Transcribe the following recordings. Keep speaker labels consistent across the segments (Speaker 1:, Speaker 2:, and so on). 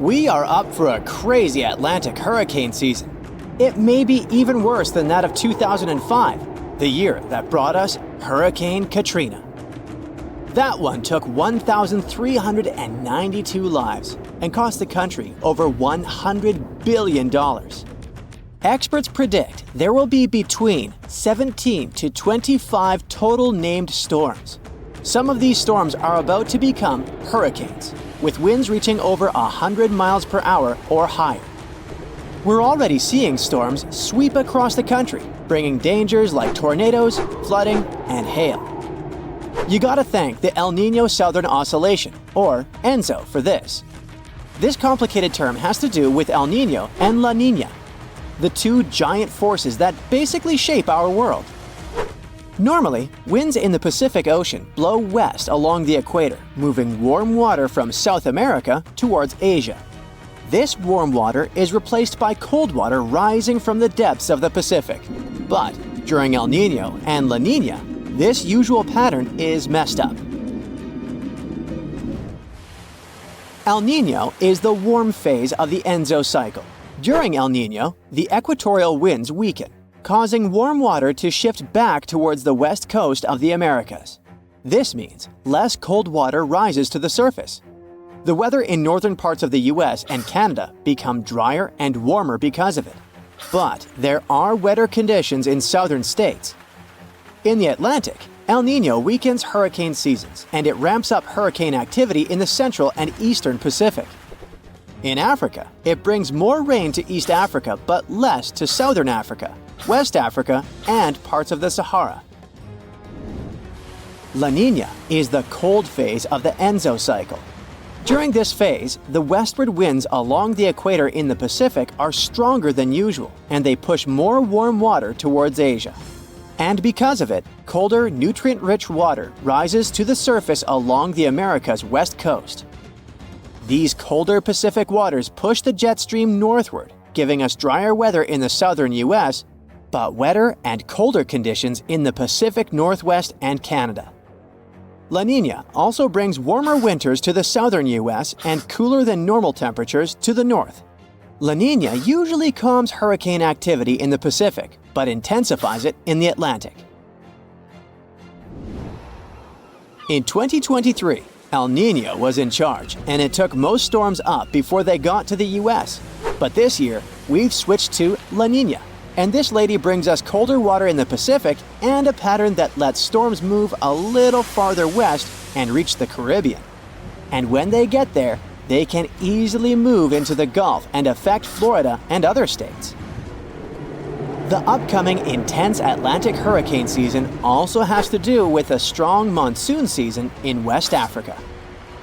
Speaker 1: We are up for a crazy Atlantic hurricane season. It may be even worse than that of 2005, the year that brought us Hurricane Katrina. That one took 1,392 lives and cost the country over $100 billion. Experts predict there will be between 17 to 25 total named storms. Some of these storms are about to become hurricanes, with winds reaching over 100 miles per hour or higher. We're already seeing storms sweep across the country, bringing dangers like tornadoes, flooding, and hail. You gotta thank the El Niño Southern Oscillation, or ENSO, for this. This complicated term has to do with El Niño and La Niña, the two giant forces that basically shape our world. Normally, winds in the Pacific Ocean blow west along the equator, moving warm water from South America towards Asia. This warm water is replaced by cold water rising from the depths of the Pacific. But during El Niño and La Niña, this usual pattern is messed up. El Niño is the warm phase of the ENSO cycle. During El Niño, the equatorial winds weaken, causing warm water to shift back towards the west coast of the Americas. This means less cold water rises to the surface. The weather in northern parts of the US and Canada become drier and warmer because of it. But there are wetter conditions in southern states. In the Atlantic, El Niño weakens hurricane seasons, and it ramps up hurricane activity in the central and eastern Pacific. In Africa, it brings more rain to East Africa but less to southern Africa, West Africa, and parts of the Sahara. La Niña is the cold phase of the ENSO cycle. During this phase, the westward winds along the equator in the Pacific are stronger than usual, and they push more warm water towards Asia. And because of it, colder, nutrient-rich water rises to the surface along the Americas' west coast. These colder Pacific waters push the jet stream northward, giving us drier weather in the southern US, but wetter and colder conditions in the Pacific Northwest and Canada. La Niña also brings warmer winters to the southern US and cooler than normal temperatures to the north. La Niña usually calms hurricane activity in the Pacific, but intensifies it in the Atlantic. In 2023, El Niño was in charge, and it took most storms up before they got to the US. But this year, we've switched to La Niña, and this lady brings us colder water in the Pacific and a pattern that lets storms move a little farther west and reach the Caribbean. And when they get there, they can easily move into the Gulf and affect Florida and other states. The upcoming intense Atlantic hurricane season also has to do with a strong monsoon season in West Africa.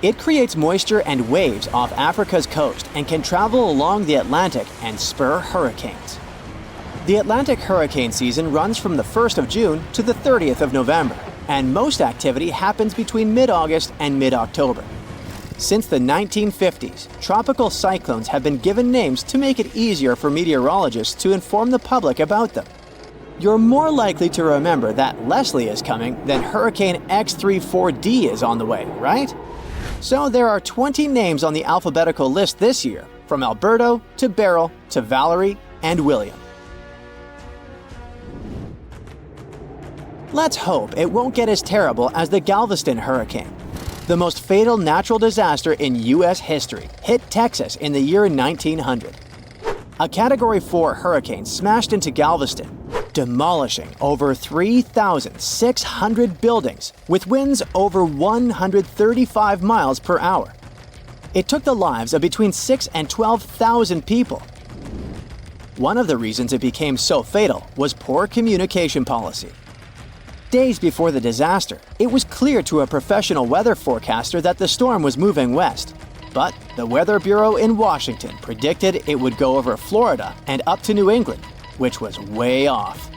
Speaker 1: It creates moisture and waves off Africa's coast and can travel along the Atlantic and spur hurricanes. The Atlantic hurricane season runs from the 1st of June to the 30th of November, and most activity happens between mid-August and mid-October. Since the 1950s, tropical cyclones have been given names to make it easier for meteorologists to inform the public about them. You're more likely to remember that Leslie is coming than Hurricane X34D is on the way, right? So there are 20 names on the alphabetical list this year, from Alberto to Beryl to Valerie and William. Let's hope it won't get as terrible as the Galveston hurricane. The most fatal natural disaster in U.S. history hit Texas in the year 1900. A Category 4 hurricane smashed into Galveston, demolishing over 3,600 buildings with winds over 135 miles per hour. It took the lives of between 6,000 and 12,000 people. One of the reasons it became so fatal was poor communication policy. Days before the disaster, it was clear to a professional weather forecaster that the storm was moving west. But the Weather Bureau in Washington predicted it would go over Florida and up to New England, which was way off.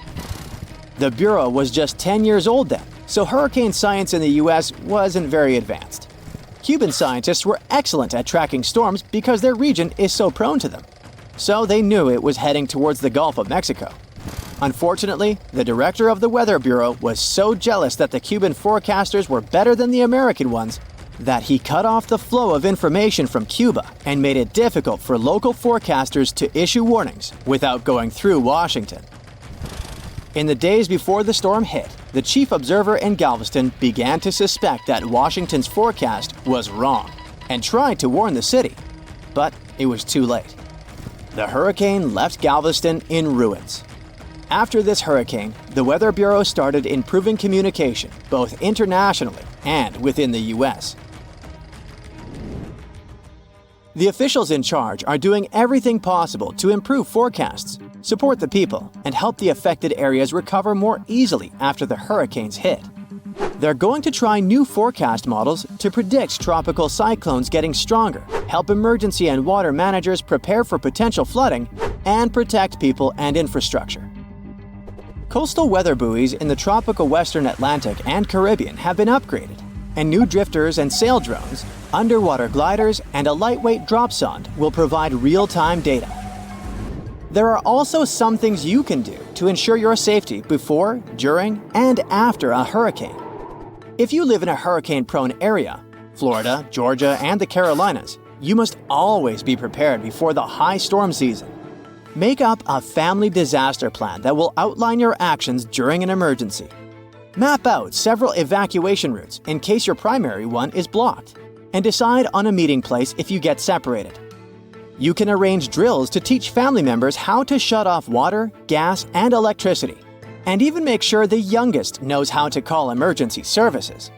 Speaker 1: The Bureau was just 10 years old then, so hurricane science in the US wasn't very advanced. Cuban scientists were excellent at tracking storms because their region is so prone to them. So they knew it was heading towards the Gulf of Mexico. Unfortunately, the director of the Weather Bureau was so jealous that the Cuban forecasters were better than the American ones that he cut off the flow of information from Cuba and made it difficult for local forecasters to issue warnings without going through Washington. In the days before the storm hit, the chief observer in Galveston began to suspect that Washington's forecast was wrong and tried to warn the city, but it was too late. The hurricane left Galveston in ruins. After this hurricane, the Weather Bureau started improving communication both internationally and within the U.S. The officials in charge are doing everything possible to improve forecasts, support the people, and help the affected areas recover more easily after the hurricanes hit. They're going to try new forecast models to predict tropical cyclones getting stronger, help emergency and water managers prepare for potential flooding, and protect people and infrastructure. Coastal weather buoys in the tropical western Atlantic and Caribbean have been upgraded, and new drifters and sail drones, underwater gliders, and a lightweight drop sonde will provide real-time data. There are also some things you can do to ensure your safety before, during, and after a hurricane. If you live in a hurricane-prone area, Florida, Georgia, and the Carolinas, you must always be prepared before the high storm season. Make up a family disaster plan that will outline your actions during an emergency. Map out several evacuation routes in case your primary one is blocked, and decide on a meeting place if you get separated. You can arrange drills to teach family members how to shut off water, gas, and electricity, and even make sure the youngest knows how to call emergency services.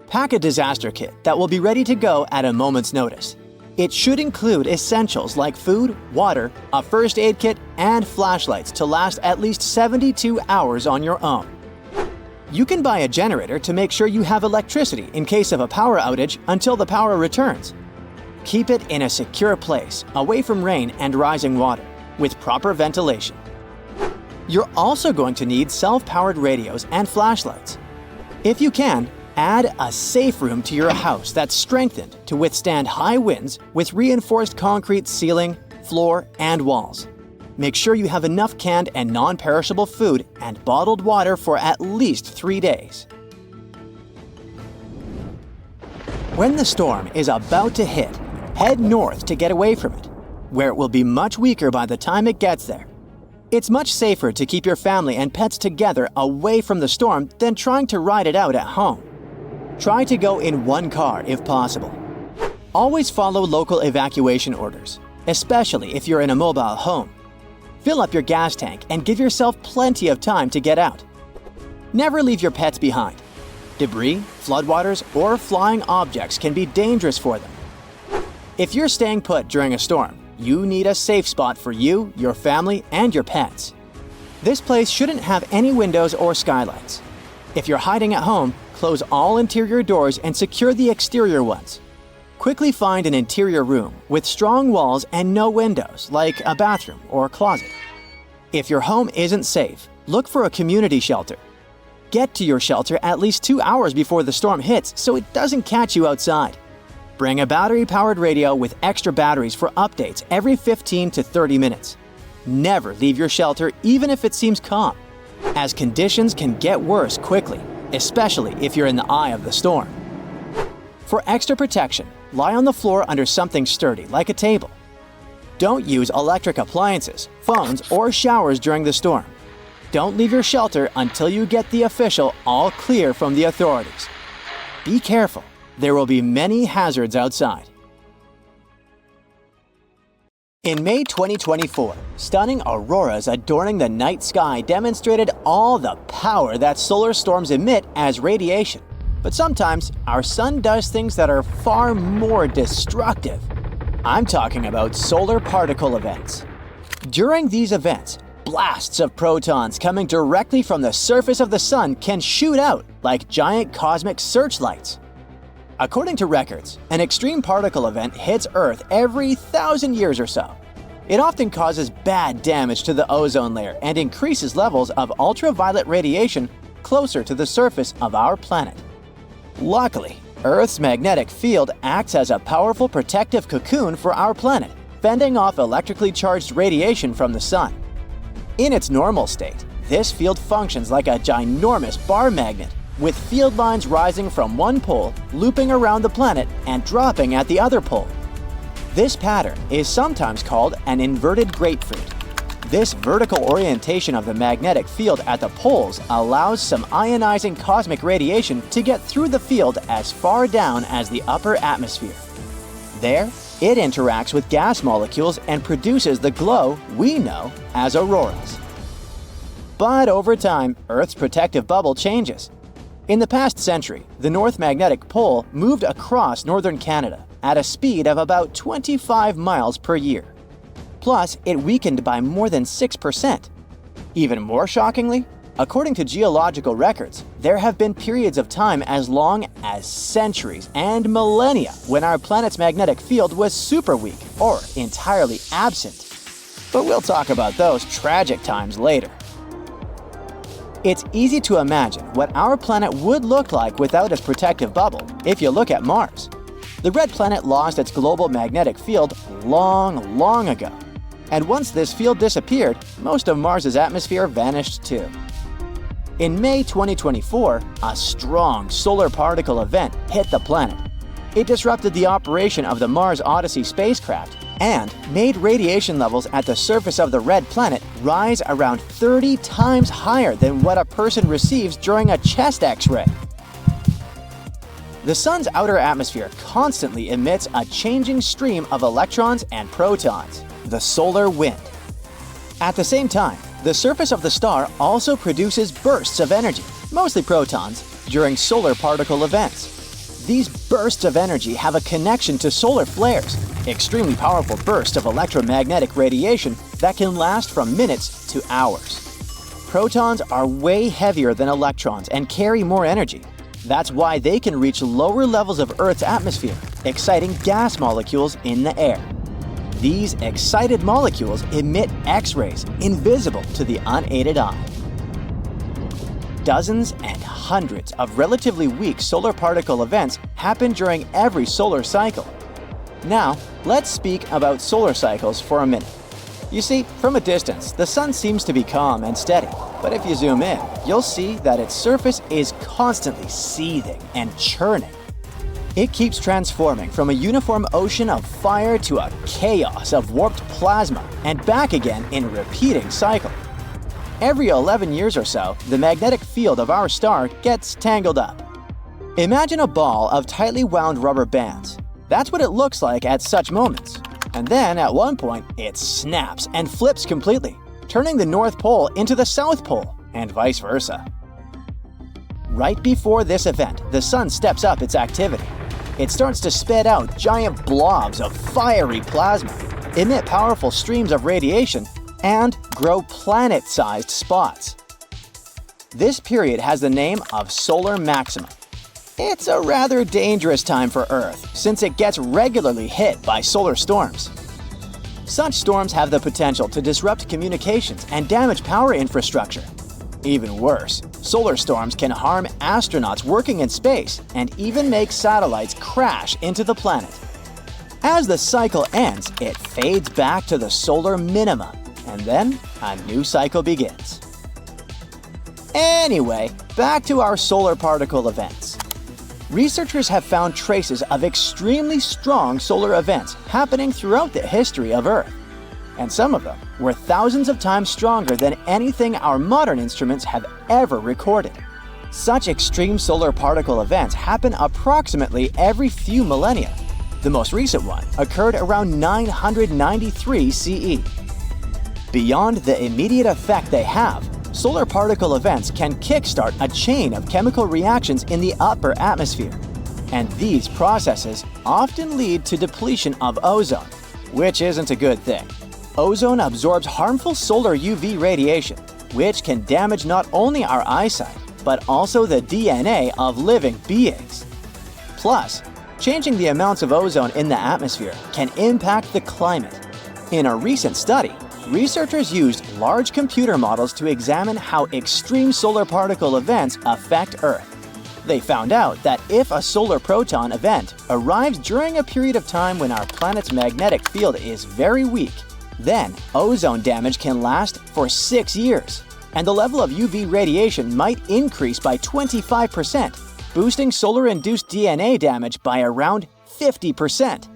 Speaker 1: Pack a disaster kit that will be ready to go at a moment's notice. It should include essentials like food, water, a first aid kit, and flashlights to last at least 72 hours on your own. You can buy a generator to make sure you have electricity in case of a power outage until the power returns. Keep it in a secure place, away from rain and rising water, with proper ventilation. You're also going to need self-powered radios and flashlights. If you can, add a safe room to your house that's strengthened to withstand high winds with reinforced concrete ceiling, floor, and walls. Make sure you have enough canned and non-perishable food and bottled water for at least 3 days. When the storm is about to hit, head north to get away from it, where it will be much weaker by the time it gets there. It's much safer to keep your family and pets together away from the storm than trying to ride it out at home. Try to go in one car if possible. Always follow local evacuation orders, especially if you're in a mobile home. Fill up your gas tank and give yourself plenty of time to get out. Never leave your pets behind. Debris, floodwaters, or flying objects can be dangerous for them. If you're staying put during a storm, you need a safe spot for you, your family, and your pets. This place shouldn't have any windows or skylights. If you're hiding at home, close all interior doors and secure the exterior ones. Quickly find an interior room with strong walls and no windows, like a bathroom or closet. If your home isn't safe, look for a community shelter. Get to your shelter at least 2 hours before the storm hits so it doesn't catch you outside. Bring a battery-powered radio with extra batteries for updates every 15 to 30 minutes. Never leave your shelter even if it seems calm, as conditions can get worse quickly, especially if you're in the eye of the storm. For extra protection, lie on the floor under something sturdy like a table. Don't use electric appliances, phones, or showers during the storm. Don't leave your shelter until you get the official all clear from the authorities. Be careful. There will be many hazards outside. In May 2024, stunning auroras adorning the night sky demonstrated all the power that solar storms emit as radiation. But sometimes, our sun does things that are far more destructive. I'm talking about solar particle events. During these events, blasts of protons coming directly from the surface of the sun can shoot out like giant cosmic searchlights. According to records, an extreme particle event hits Earth every 1,000 years or so. It often causes bad damage to the ozone layer and increases levels of ultraviolet radiation closer to the surface of our planet. Luckily, Earth's magnetic field acts as a powerful protective cocoon for our planet, fending off electrically charged radiation from the sun. In its normal state, this field functions like a ginormous bar magnet, with field lines rising from one pole, looping around the planet, and dropping at the other pole. This pattern is sometimes called an inverted grapefruit. This vertical orientation of the magnetic field at the poles allows some ionizing cosmic radiation to get through the field as far down as the upper atmosphere. There, it interacts with gas molecules and produces the glow we know as auroras. But over time, Earth's protective bubble changes. In the past century, the North Magnetic Pole moved across northern Canada at a speed of about 25 miles per year. Plus, it weakened by more than 6%. Even more shockingly, according to geological records, there have been periods of time as long as centuries and millennia when our planet's magnetic field was super weak or entirely absent. But we'll talk about those tragic times later. It's easy to imagine what our planet would look like without its protective bubble if you look at Mars. The red planet lost its global magnetic field long ago. And once this field disappeared, most of Mars's atmosphere vanished too. In May 2024, a strong solar particle event hit the planet. It disrupted the operation of the Mars Odyssey spacecraft and made radiation levels at the surface of the red planet rise around 30 times higher than what a person receives during a chest X-ray. The Sun's outer atmosphere constantly emits a changing stream of electrons and protons, the solar wind. At the same time, the surface of the star also produces bursts of energy, mostly protons, during solar particle events. These bursts of energy have a connection to solar flares, extremely powerful bursts of electromagnetic radiation that can last from minutes to hours. Protons are way heavier than electrons and carry more energy. That's why they can reach lower levels of Earth's atmosphere, exciting gas molecules in the air. These excited molecules emit X-rays invisible to the unaided eye. Dozens and hundreds of relatively weak solar particle events happen during every solar cycle. Now, let's speak about solar cycles for a minute. You see, from a distance, the Sun seems to be calm and steady, but if you zoom in, you'll see that its surface is constantly seething and churning. It keeps transforming from a uniform ocean of fire to a chaos of warped plasma and back again in a repeating cycle. Every 11 years or so, the magnetic field of our star gets tangled up. Imagine a ball of tightly wound rubber bands. That's what it looks like at such moments. And then, at one point, it snaps and flips completely, turning the North Pole into the South Pole, and vice versa. Right before this event, the Sun steps up its activity. It starts to spit out giant blobs of fiery plasma, emit powerful streams of radiation, and grow planet-sized spots. This period has the name of solar maximum. It's a rather dangerous time for Earth, since it gets regularly hit by solar storms. Such storms have the potential to disrupt communications and damage power infrastructure. Even worse, solar storms can harm astronauts working in space and even make satellites crash into the planet. As the cycle ends, it fades back to the solar minimum, and then a new cycle begins. Anyway, back to our solar particle events. Researchers have found traces of extremely strong solar events happening throughout the history of Earth. And some of them were thousands of times stronger than anything our modern instruments have ever recorded. Such extreme solar particle events happen approximately every few millennia. The most recent one occurred around 993 CE. Beyond the immediate effect they have, solar particle events can kickstart a chain of chemical reactions in the upper atmosphere. And these processes often lead to depletion of ozone, which isn't a good thing. Ozone absorbs harmful solar UV radiation, which can damage not only our eyesight, but also the DNA of living beings. Plus, changing the amounts of ozone in the atmosphere can impact the climate. In a recent study, researchers used large computer models to examine how extreme solar particle events affect Earth. They found out that if a solar proton event arrives during a period of time when our planet's magnetic field is very weak, then ozone damage can last for 6 years. and the level of UV radiation might increase by 25%, boosting solar-induced DNA damage by around 50%.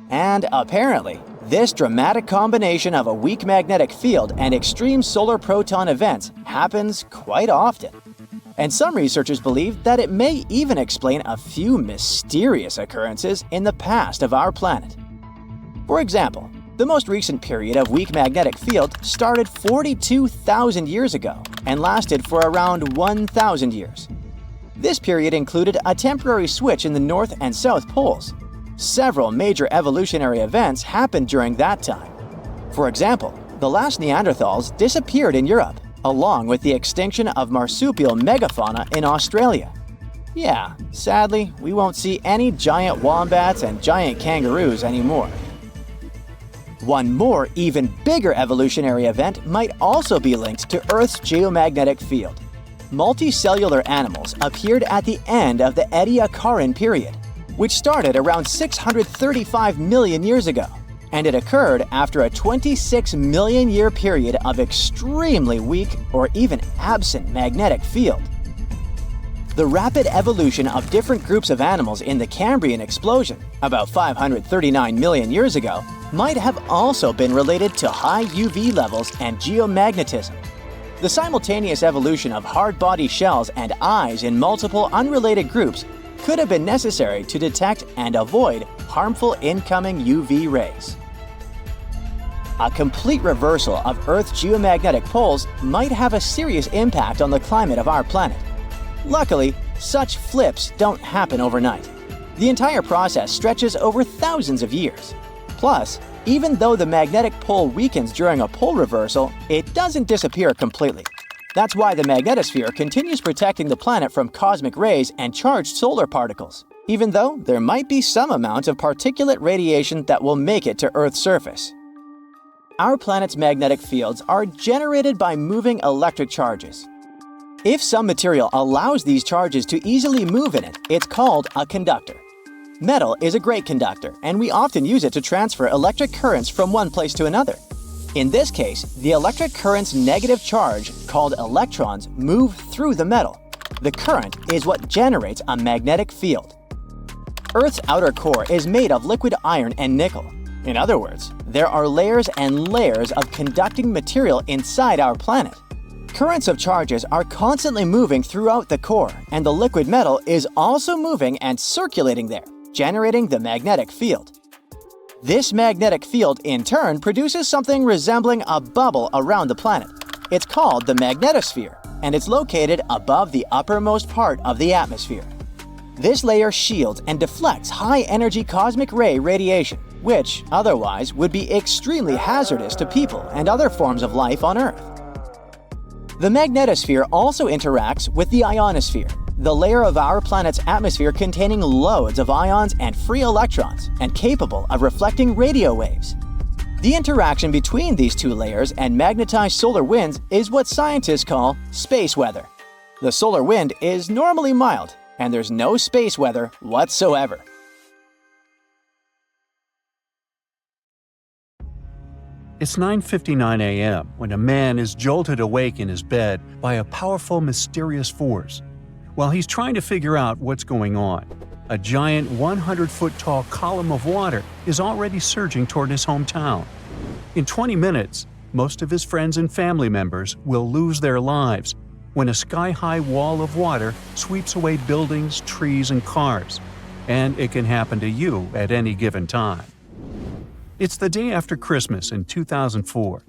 Speaker 1: And apparently, this dramatic combination of a weak magnetic field and extreme solar proton events happens quite often. And some researchers believe that it may even explain a few mysterious occurrences in the past of our planet. For example, the most recent period of weak magnetic field started 42,000 years ago and lasted for around 1,000 years. This period included a temporary switch in the North and South poles. Several major evolutionary events happened during that time. For example, the last Neanderthals disappeared in Europe, along with the extinction of marsupial megafauna in Australia. Yeah, sadly, we won't see any giant wombats and giant kangaroos anymore. One more, even bigger evolutionary event might also be linked to Earth's geomagnetic field. Multicellular animals appeared at the end of the Ediacaran period, which started around 635 million years ago, and it occurred after a 26 million year period of extremely weak or even absent magnetic field. The rapid evolution of different groups of animals in the Cambrian explosion, about 539 million years ago, might have also been related to high UV levels and geomagnetism. The simultaneous evolution of hard body shells and eyes in multiple unrelated groups could have been necessary to detect and avoid harmful incoming UV rays. A complete reversal of Earth's geomagnetic poles might have a serious impact on the climate of our planet. Luckily, such flips don't happen overnight. The entire process stretches over thousands of years. Plus, even though the magnetic pole weakens during a pole reversal, it doesn't disappear completely. That's why the magnetosphere continues protecting the planet from cosmic rays and charged solar particles, even though there might be some amount of particulate radiation that will make it to Earth's surface. Our planet's magnetic fields are generated by moving electric charges. If some material allows these charges to easily move in it, it's called a conductor. Metal is a great conductor, and we often use it to transfer electric currents from one place to another. In this case, the electric current's negative charge, called electrons, move through the metal. The current is what generates a magnetic field. Earth's outer core is made of liquid iron and nickel. In other words, there are layers and layers of conducting material inside our planet. Currents of charges are constantly moving throughout the core, and the liquid metal is also moving and circulating there, generating the magnetic field. This magnetic field, in turn, produces something resembling a bubble around the planet. It's called the magnetosphere, and it's located above the uppermost part of the atmosphere. This layer shields and deflects high-energy cosmic ray radiation, which otherwise would be extremely hazardous to people and other forms of life on Earth. The magnetosphere also interacts with the ionosphere, the layer of our planet's atmosphere containing loads of ions and free electrons and capable of reflecting radio waves. The interaction between these two layers and magnetized solar winds is what scientists call space weather. The solar wind is normally mild, and there's no space weather whatsoever.
Speaker 2: It's 9:59 a.m. when a man is jolted awake in his bed by a powerful, mysterious force. While he's trying to figure out what's going on, a giant 100-foot-tall column of water is already surging toward his hometown. In 20 minutes, most of his friends and family members will lose their lives when a sky-high wall of water sweeps away buildings, trees, and cars. And it can happen to you at any given time. It's the day after Christmas in 2004.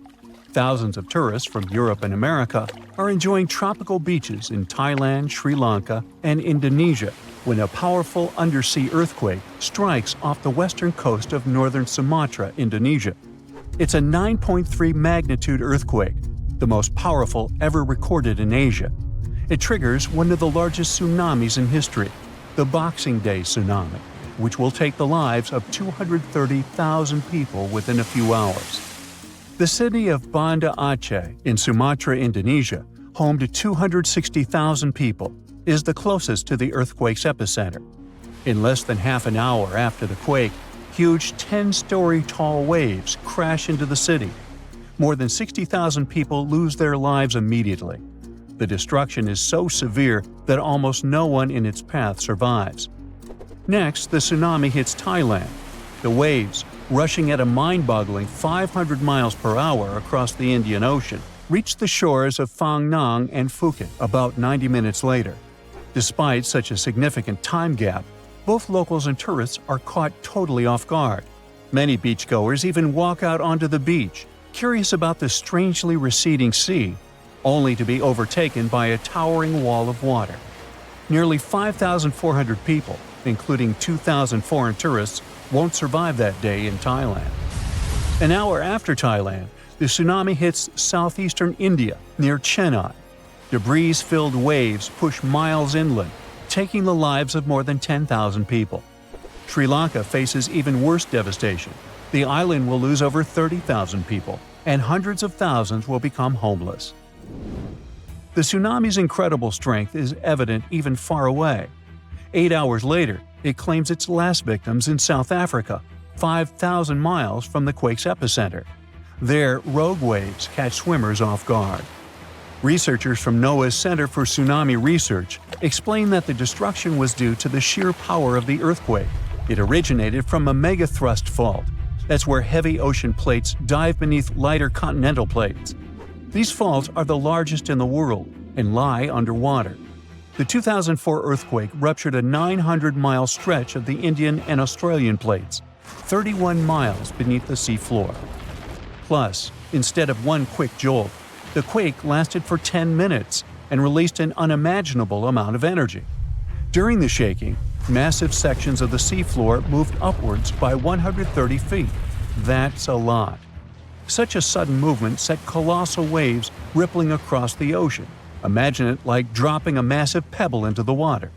Speaker 2: Thousands of tourists from Europe and America are enjoying tropical beaches in Thailand, Sri Lanka, and Indonesia when a powerful undersea earthquake strikes off the western coast of northern Sumatra, Indonesia. It's a 9.3 magnitude earthquake, the most powerful ever recorded in Asia. It triggers one of the largest tsunamis in history, the Boxing Day tsunami, which will take the lives of 230,000 people within a few hours. The city of Banda Aceh in Sumatra, Indonesia, home to 260,000 people, is the closest to the earthquake's epicenter. In less than half an hour after the quake, huge 10-story tall waves crash into the city. More than 60,000 people lose their lives immediately. The destruction is so severe that almost no one in its path survives. Next, the tsunami hits Thailand. The waves, rushing at a mind-boggling 500 miles per hour across the Indian Ocean, reached the shores of Phang Nang and Phuket about 90 minutes later. Despite such a significant time gap, both locals and tourists are caught totally off guard. Many beachgoers even walk out onto the beach, curious about the strangely receding sea, only to be overtaken by a towering wall of water. Nearly 5,400 people, including 2,000 foreign tourists, won't survive that day in Thailand. An hour after Thailand, the tsunami hits southeastern India near Chennai. Debris-filled waves push miles inland, taking the lives of more than 10,000 people. Sri Lanka faces even worse devastation. The island will lose over 30,000 people, and hundreds of thousands will become homeless. The tsunami's incredible strength is evident even far away. 8 hours later, it claims its last victims in South Africa, 5,000 miles from the quake's epicenter. There, rogue waves catch swimmers off guard. Researchers from NOAA's Center for Tsunami Research explain that the destruction was due to the sheer power of the earthquake. It originated from a megathrust fault. That's where heavy ocean plates dive beneath lighter continental plates. These faults are the largest in the world and lie underwater. The 2004 earthquake ruptured a 900-mile stretch of the Indian and Australian plates, 31 miles beneath the seafloor. Plus, instead of one quick jolt, the quake lasted for 10 minutes and released an unimaginable amount of energy. During the shaking, massive sections of the seafloor moved upwards by 130 feet. That's a lot. Such a sudden movement set colossal waves rippling across the ocean. Imagine it like dropping a massive pebble into the water.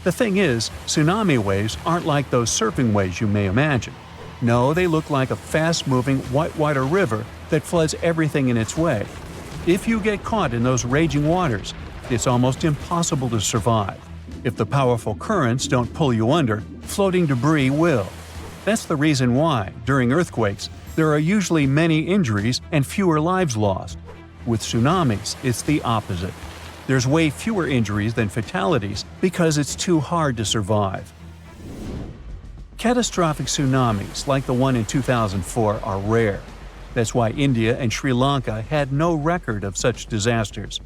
Speaker 2: The thing is, tsunami waves aren't like those surfing waves you may imagine. No, they look like a fast-moving whitewater river that floods everything in its way. If you get caught in those raging waters, it's almost impossible to survive. If the powerful currents don't pull you under, floating debris will. That's the reason why, during earthquakes, there are usually many injuries and fewer lives lost. With tsunamis, it's the opposite. There's way fewer injuries than fatalities because it's too hard to survive. Catastrophic tsunamis like the one in 2004 are rare. That's why India and Sri Lanka had no record of such disasters.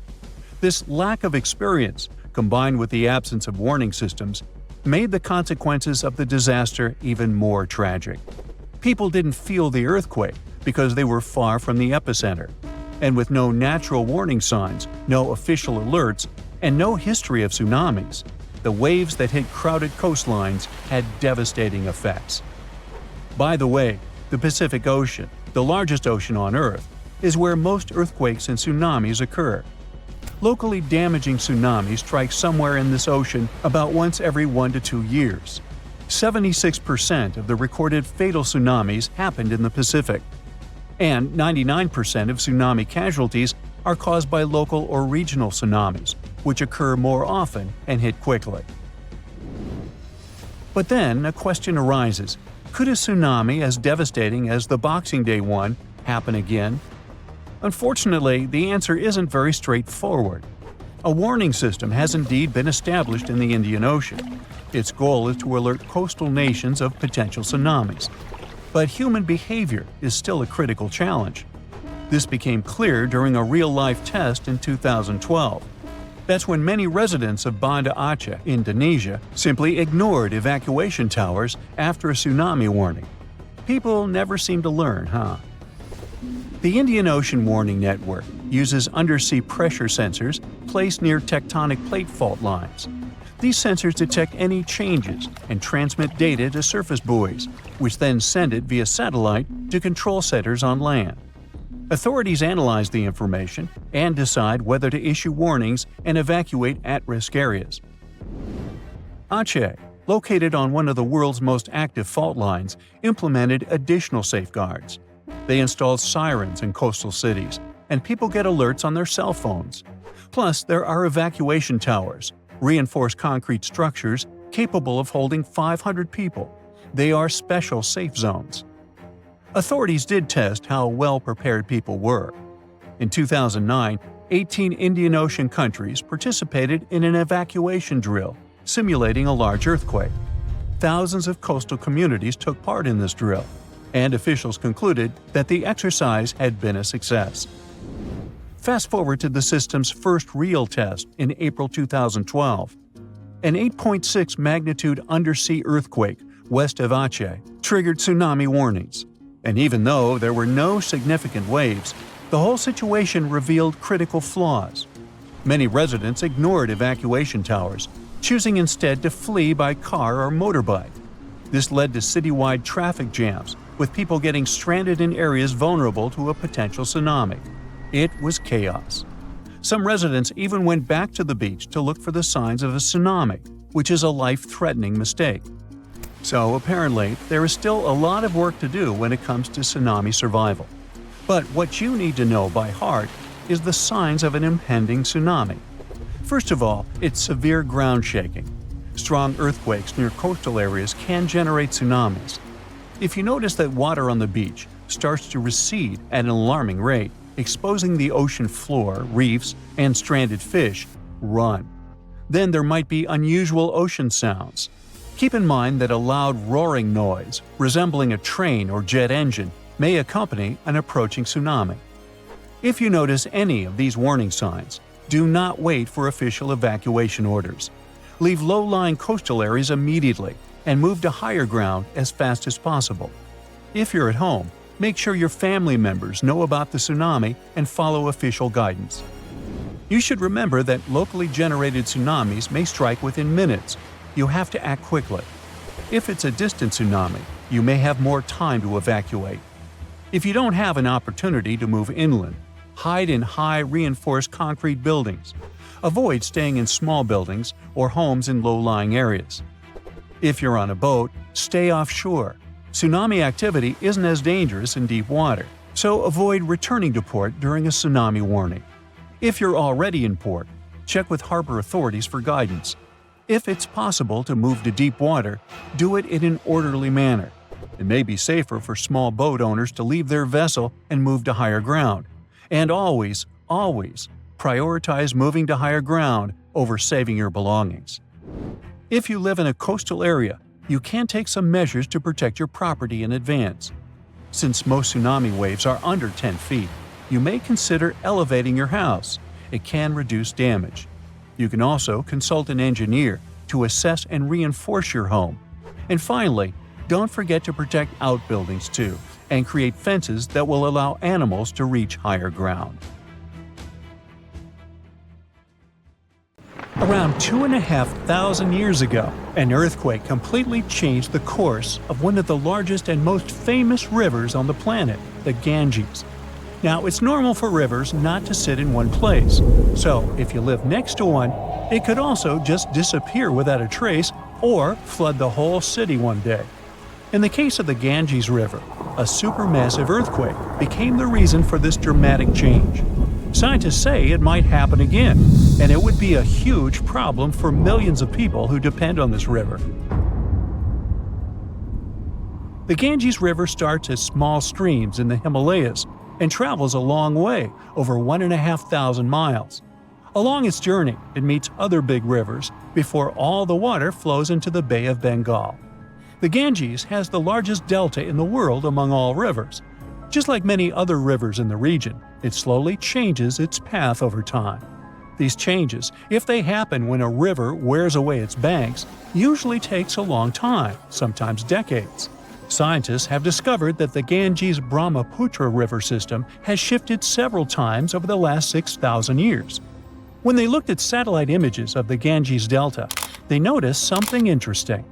Speaker 2: This lack of experience, combined with the absence of warning systems, made the consequences of the disaster even more tragic. People didn't feel the earthquake because they were far from the epicenter. And with no natural warning signs, no official alerts, and no history of tsunamis, the waves that hit crowded coastlines had devastating effects. By the way, the Pacific Ocean, the largest ocean on Earth, is where most earthquakes and tsunamis occur. Locally damaging tsunamis strike somewhere in this ocean about once every 1 to 2 years. 76% of the recorded fatal tsunamis happened in the Pacific. And 99% of tsunami casualties are caused by local or regional tsunamis, which occur more often and hit quickly. But then a question arises: could a tsunami as devastating as the Boxing Day one happen again? Unfortunately, the answer isn't very straightforward. A warning system has indeed been established in the Indian Ocean. Its goal is to alert coastal nations of potential tsunamis. But human behavior is still a critical challenge. This became clear during a real-life test in 2012. That's when many residents of Banda Aceh, Indonesia, simply ignored evacuation towers after a tsunami warning. People never seem to learn, huh? The Indian Ocean Warning Network uses undersea pressure sensors placed near tectonic plate fault lines. These sensors detect any changes and transmit data to surface buoys, which then send it via satellite to control centers on land. Authorities analyze the information and decide whether to issue warnings and evacuate at-risk areas. Aceh, located on one of the world's most active fault lines, implemented additional safeguards. They installed sirens in coastal cities, and people get alerts on their cell phones. Plus, there are evacuation towers, reinforced concrete structures capable of holding 500 people. They are special safe zones. Authorities did test how well prepared people were. In 2009, 18 Indian Ocean countries participated in an evacuation drill, simulating a large earthquake. Thousands of coastal communities took part in this drill, and officials concluded that the exercise had been a success. Fast forward to the system's first real test in April 2012. An 8.6 magnitude undersea earthquake west of Aceh triggered tsunami warnings. And even though there were no significant waves, the whole situation revealed critical flaws. Many residents ignored evacuation towers, choosing instead to flee by car or motorbike. This led to citywide traffic jams, with people getting stranded in areas vulnerable to a potential tsunami. It was chaos. Some residents even went back to the beach to look for the signs of a tsunami, which is a life-threatening mistake. So apparently, there is still a lot of work to do when it comes to tsunami survival. But what you need to know by heart is the signs of an impending tsunami. First of all, it's severe ground shaking. Strong earthquakes near coastal areas can generate tsunamis. If you notice that water on the beach starts to recede at an alarming rate, exposing the ocean floor, reefs, and stranded fish, run. Then there might be unusual ocean sounds. Keep in mind that a loud roaring noise, resembling a train or jet engine, may accompany an approaching tsunami. If you notice any of these warning signs, do not wait for official evacuation orders. Leave low-lying coastal areas immediately and move to higher ground as fast as possible. If you're at home, make sure your family members know about the tsunami and follow official guidance. You should remember that locally generated tsunamis may strike within minutes. You have to act quickly. If it's a distant tsunami, you may have more time to evacuate. If you don't have an opportunity to move inland, hide in high reinforced concrete buildings. Avoid staying in small buildings or homes in low-lying areas. If you're on a boat, stay offshore. Tsunami activity isn't as dangerous in deep water, so avoid returning to port during a tsunami warning. If you're already in port, check with harbor authorities for guidance. If it's possible to move to deep water, do it in an orderly manner. It may be safer for small boat owners to leave their vessel and move to higher ground. And always, prioritize moving to higher ground over saving your belongings. If you live in a coastal area, you can take some measures to protect your property in advance. Since most tsunami waves are under 10 feet, you may consider elevating your house. It can reduce damage. You can also consult an engineer to assess and reinforce your home. And finally, don't forget to protect outbuildings too, and create fences that will allow animals to reach higher ground. Around 2,500 years ago, an earthquake completely changed the course of one of the largest and most famous rivers on the planet, the Ganges. Now, it's normal for rivers not to sit in one place, so if you live next to one, it could also just disappear without a trace or flood the whole city one day. In the case of the Ganges River, a supermassive earthquake became the reason for this dramatic change. Scientists say it might happen again, and it would be a huge problem for millions of people who depend on this river. The Ganges River starts as small streams in the Himalayas and travels a long way, over 1,500 miles. Along its journey, it meets other big rivers before all the water flows into the Bay of Bengal. The Ganges has the largest delta in the world among all rivers. Just like many other rivers in the region, it slowly changes its path over time. These changes, if they happen when a river wears away its banks, usually takes a long time, sometimes decades. Scientists have discovered that the Ganges-Brahmaputra river system has shifted several times over the last 6,000 years. When they looked at satellite images of the Ganges Delta, they noticed something interesting.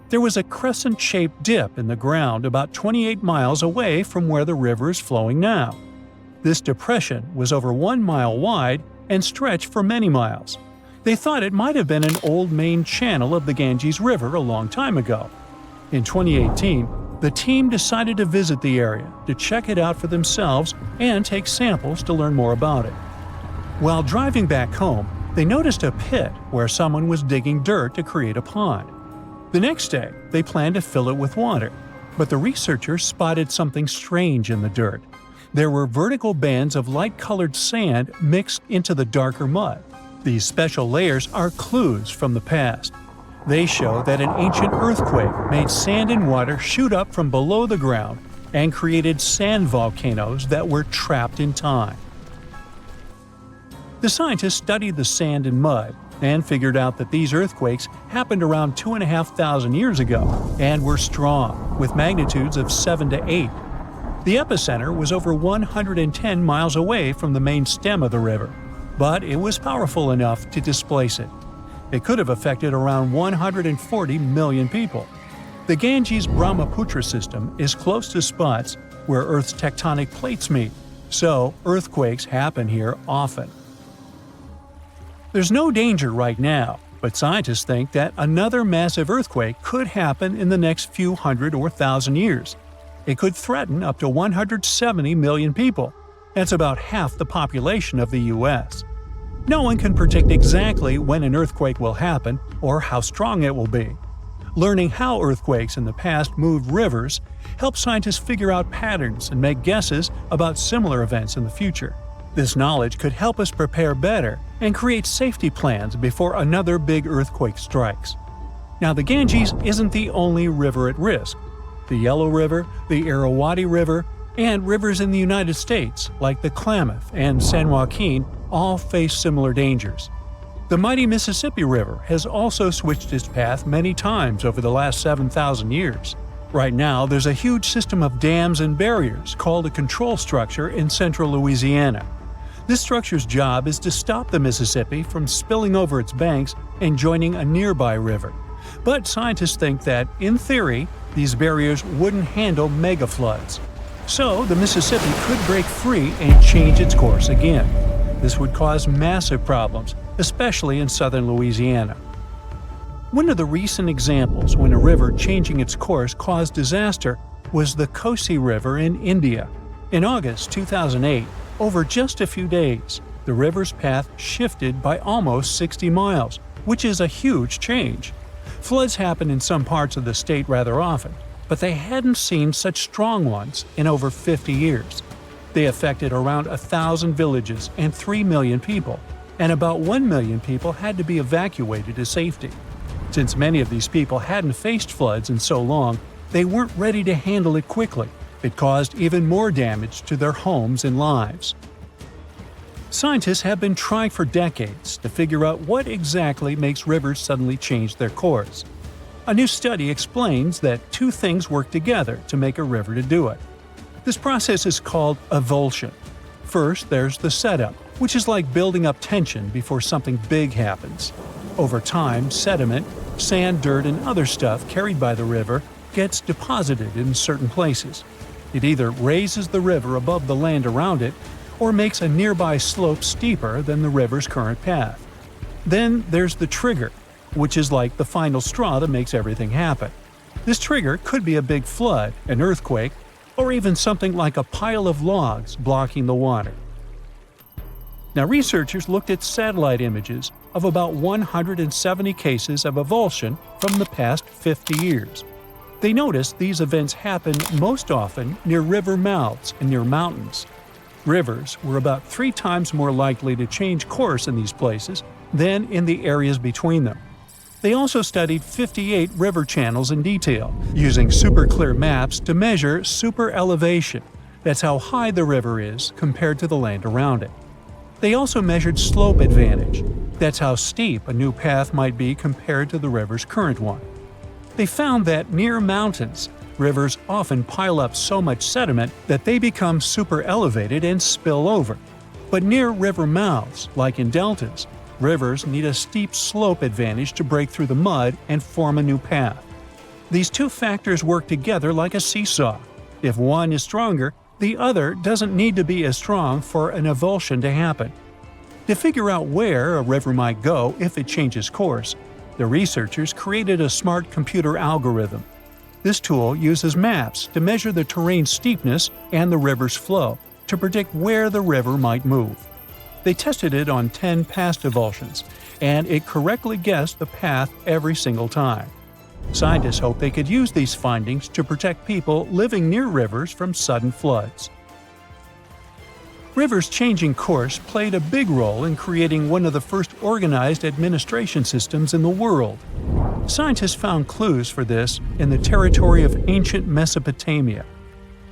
Speaker 2: There was a crescent-shaped dip in the ground about 28 miles away from where the river is flowing now. This depression was over 1 mile wide and stretched for many miles. They thought it might have been an old main channel of the Ganges River a long time ago. In 2018, the team decided to visit the area to check it out for themselves and take samples to learn more about it. While driving back home, they noticed a pit where someone was digging dirt to create a pond. The next day, they planned to fill it with water. But the researchers spotted something strange in the dirt. There were vertical bands of light-colored sand mixed into the darker mud. These special layers are clues from the past. They show that an ancient earthquake made sand and water shoot up from below the ground and created sand volcanoes that were trapped in time. The scientists studied the sand and mud and figured out that these earthquakes happened around 2,500 years ago and were strong, with magnitudes of 7 to 8. The epicenter was over 110 miles away from the main stem of the river, but it was powerful enough to displace it. It could have affected around 140 million people. The Ganges-Brahmaputra system is close to spots where Earth's tectonic plates meet, so earthquakes happen here often. There's no danger right now, but scientists think that another massive earthquake could happen in the next few hundred or thousand years. It could threaten up to 170 million people. That's about half the population of the U.S. No one can predict exactly when an earthquake will happen or how strong it will be. Learning how earthquakes in the past moved rivers helps scientists figure out patterns and make guesses about similar events in the future. This knowledge could help us prepare better and create safety plans before another big earthquake strikes. Now, the Ganges isn't the only river at risk. The Yellow River, the Irrawaddy River, and rivers in the United States, like the Klamath and San Joaquin, all face similar dangers. The mighty Mississippi River has also switched its path many times over the last 7,000 years. Right now, there's a huge system of dams and barriers called a control structure in central Louisiana. This structure's job is to stop the Mississippi from spilling over its banks and joining a nearby river. But scientists think that, in theory, these barriers wouldn't handle megafloods. So the Mississippi could break free and change its course again. This would cause massive problems, especially in southern Louisiana. One of the recent examples when a river changing its course caused disaster was the Kosi River in India. In August 2008, over just a few days, the river's path shifted by almost 60 miles, which is a huge change. Floods happen in some parts of the state rather often, but they hadn't seen such strong ones in over 50 years. They affected around 1,000 villages and 3 million people, and about 1 million people had to be evacuated to safety. Since many of these people hadn't faced floods in so long, they weren't ready to handle it quickly. It caused even more damage to their homes and lives. Scientists have been trying for decades to figure out what exactly makes rivers suddenly change their course. A new study explains that two things work together to make a river to do it. This process is called avulsion. First, there's the setup, which is like building up tension before something big happens. Over time, sediment, sand, dirt, and other stuff carried by the river gets deposited in certain places. It either raises the river above the land around it or makes a nearby slope steeper than the river's current path. Then there's the trigger, which is like the final straw that makes everything happen. This trigger could be a big flood, an earthquake, or even something like a pile of logs blocking the water. Now, researchers looked at satellite images of about 170 cases of avulsion from the past 50 years. They noticed these events happen most often near river mouths and near mountains. Rivers were about 3 times more likely to change course in these places than in the areas between them. They also studied 58 river channels in detail, using super clear maps to measure super elevation. That's how high the river is compared to the land around it. They also measured slope advantage. That's how steep a new path might be compared to the river's current one. They found that near mountains, rivers often pile up so much sediment that they become super elevated and spill over. But near river mouths, like in deltas, rivers need a steep slope advantage to break through the mud and form a new path. These two factors work together like a seesaw. If one is stronger, the other doesn't need to be as strong for an avulsion to happen. To figure out where a river might go if it changes course, the researchers created a smart computer algorithm. This tool uses maps to measure the terrain's steepness and the river's flow to predict where the river might move. They tested it on 10 past avulsions, and it correctly guessed the path every single time. Scientists hope they could use these findings to protect people living near rivers from sudden floods. Rivers changing course played a big role in creating one of the first organized administration systems in the world. Scientists found clues for this in the territory of ancient Mesopotamia.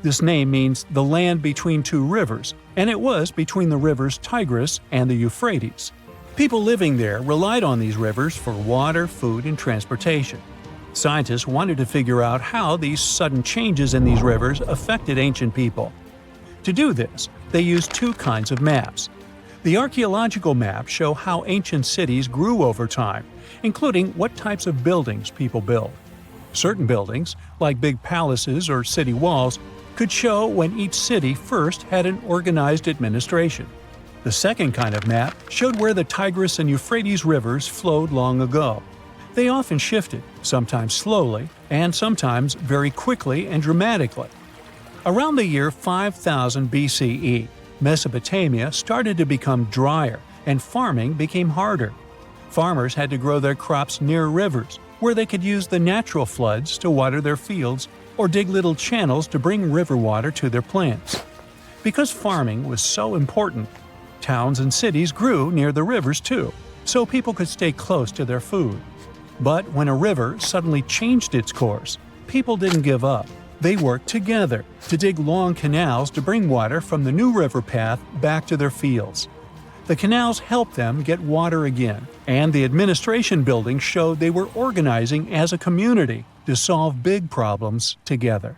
Speaker 2: This name means the land between two rivers, and it was between the rivers Tigris and the Euphrates. People living there relied on these rivers for water, food, and transportation. Scientists wanted to figure out how these sudden changes in these rivers affected ancient people. To do this, they used two kinds of maps. The archaeological maps show how ancient cities grew over time, including what types of buildings people built. Certain buildings, like big palaces or city walls, could show when each city first had an organized administration. The second kind of map showed where the Tigris and Euphrates rivers flowed long ago. They often shifted, sometimes slowly, and sometimes very quickly and dramatically. Around the year 5000 BCE, Mesopotamia started to become drier and farming became harder. Farmers had to grow their crops near rivers, where they could use the natural floods to water their fields or dig little channels to bring river water to their plants. Because farming was so important, towns and cities grew near the rivers too, so people could stay close to their food. But when a river suddenly changed its course, people didn't give up. They worked together to dig long canals to bring water from the new river path back to their fields. The canals helped them get water again, and the administration buildings showed they were organizing as a community to solve big problems together.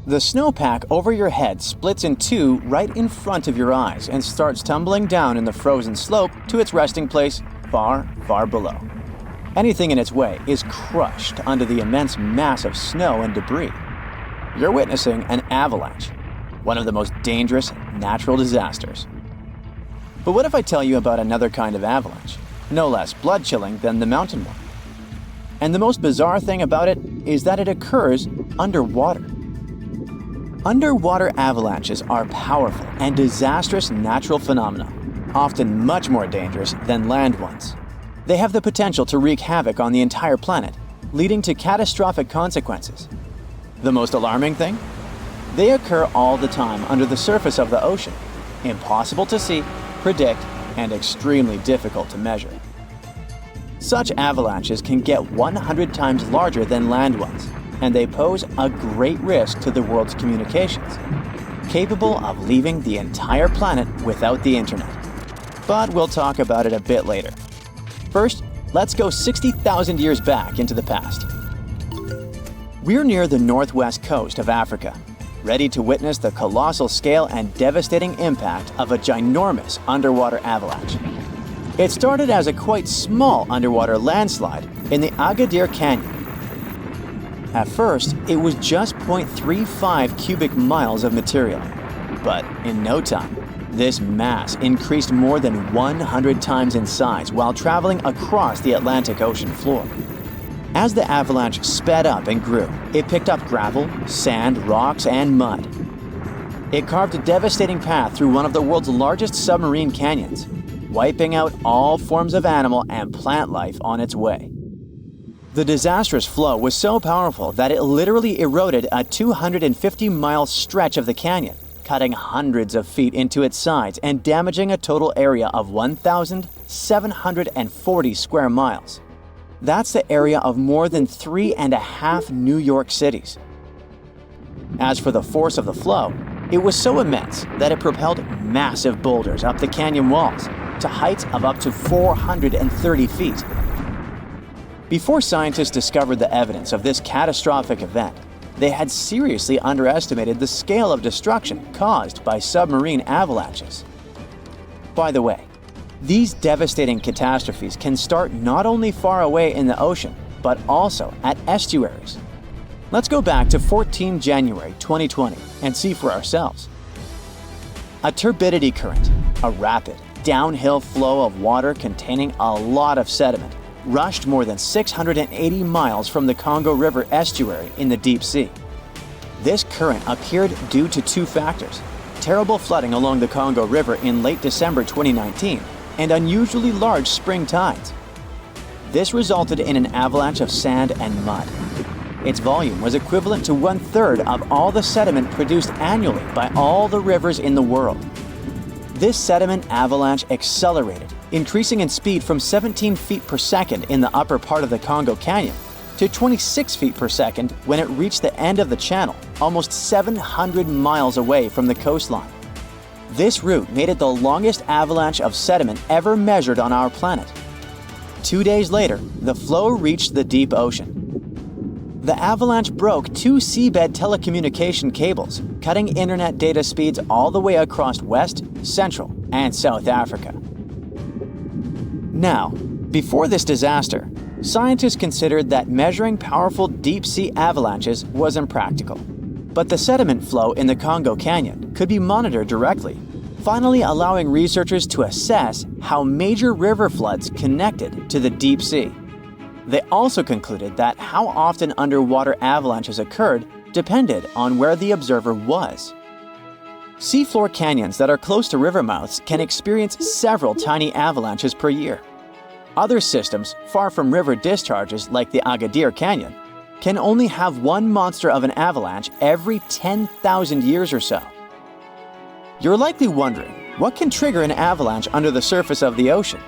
Speaker 1: The snowpack over your head splits in two right in front of your eyes and starts tumbling down in the frozen slope to its resting place far, far below. Anything in its way is crushed under the immense mass of snow and debris. You're witnessing an avalanche, one of the most dangerous natural disasters. But what if I tell you about another kind of avalanche, no less blood-chilling than the mountain one? And the most bizarre thing about it is that it occurs underwater. Underwater avalanches are powerful and disastrous natural phenomena, often much more dangerous than land ones. They have the potential to wreak havoc on the entire planet, leading to catastrophic consequences. The most alarming thing? They occur all the time under the surface of the ocean, impossible to see, predict, and extremely difficult to measure. Such avalanches can get 100 times larger than land ones, and they pose a great risk to the world's communications, capable of leaving the entire planet without the internet. But we'll talk about it a bit later. First, let's go 60,000 years back into the past. We're near the northwest coast of Africa, ready to witness the colossal scale and devastating impact of a ginormous underwater avalanche. It started as a quite small underwater landslide in the Agadir Canyon. At first, it was just 0.35 cubic miles of material, but in no time, this mass increased more than 100 times in size while traveling across the Atlantic Ocean floor. As the avalanche sped up and grew, it picked up gravel, sand, rocks, and mud. It carved a devastating path through one of the world's largest submarine canyons, wiping out all forms of animal and plant life on its way. The disastrous flow was so powerful that it literally eroded a 250-mile stretch of the canyon, cutting hundreds of feet into its sides and damaging a total area of 1,740 square miles. That's the area of more than 3.5 New York cities. As for the force of the flow, it was so immense that it propelled massive boulders up the canyon walls to heights of up to 430 feet. Before scientists discovered the evidence of this catastrophic event, they had seriously underestimated the scale of destruction caused by submarine avalanches. By the way, these devastating catastrophes can start not only far away in the ocean, but also at estuaries. Let's go back to 14 January 2020 and see for ourselves. A turbidity current, a rapid, downhill flow of water containing a lot of sediment, rushed more than 680 miles from the Congo River estuary in the deep sea. This current appeared due to two factors: terrible flooding along the Congo River in late December 2019 and unusually large spring tides. This resulted in an avalanche of sand and mud. Its volume was equivalent to 1/3 of all the sediment produced annually by all the rivers in the world. This sediment avalanche accelerated, increasing in speed from 17 feet per second in the upper part of the Congo Canyon to 26 feet per second when it reached the end of the channel, almost 700 miles away from the coastline. This route made it the longest avalanche of sediment ever measured on our planet. 2 days later, the flow reached the deep ocean. The avalanche broke 2 seabed telecommunication cables, cutting internet data speeds all the way across West, Central, and South Africa. Now, before this disaster, scientists considered that measuring powerful deep-sea avalanches was impractical. But the sediment flow in the Congo Canyon could be monitored directly, finally allowing researchers to assess how major river floods connected to the deep sea. They also concluded that how often underwater avalanches occurred depended on where the observer was. Seafloor canyons that are close to river mouths can experience several tiny avalanches per year. Other systems, far from river discharges like the Agadir Canyon, can only have one monster of an avalanche every 10,000 years or so. You're likely wondering, what can trigger an avalanche under the surface of the ocean?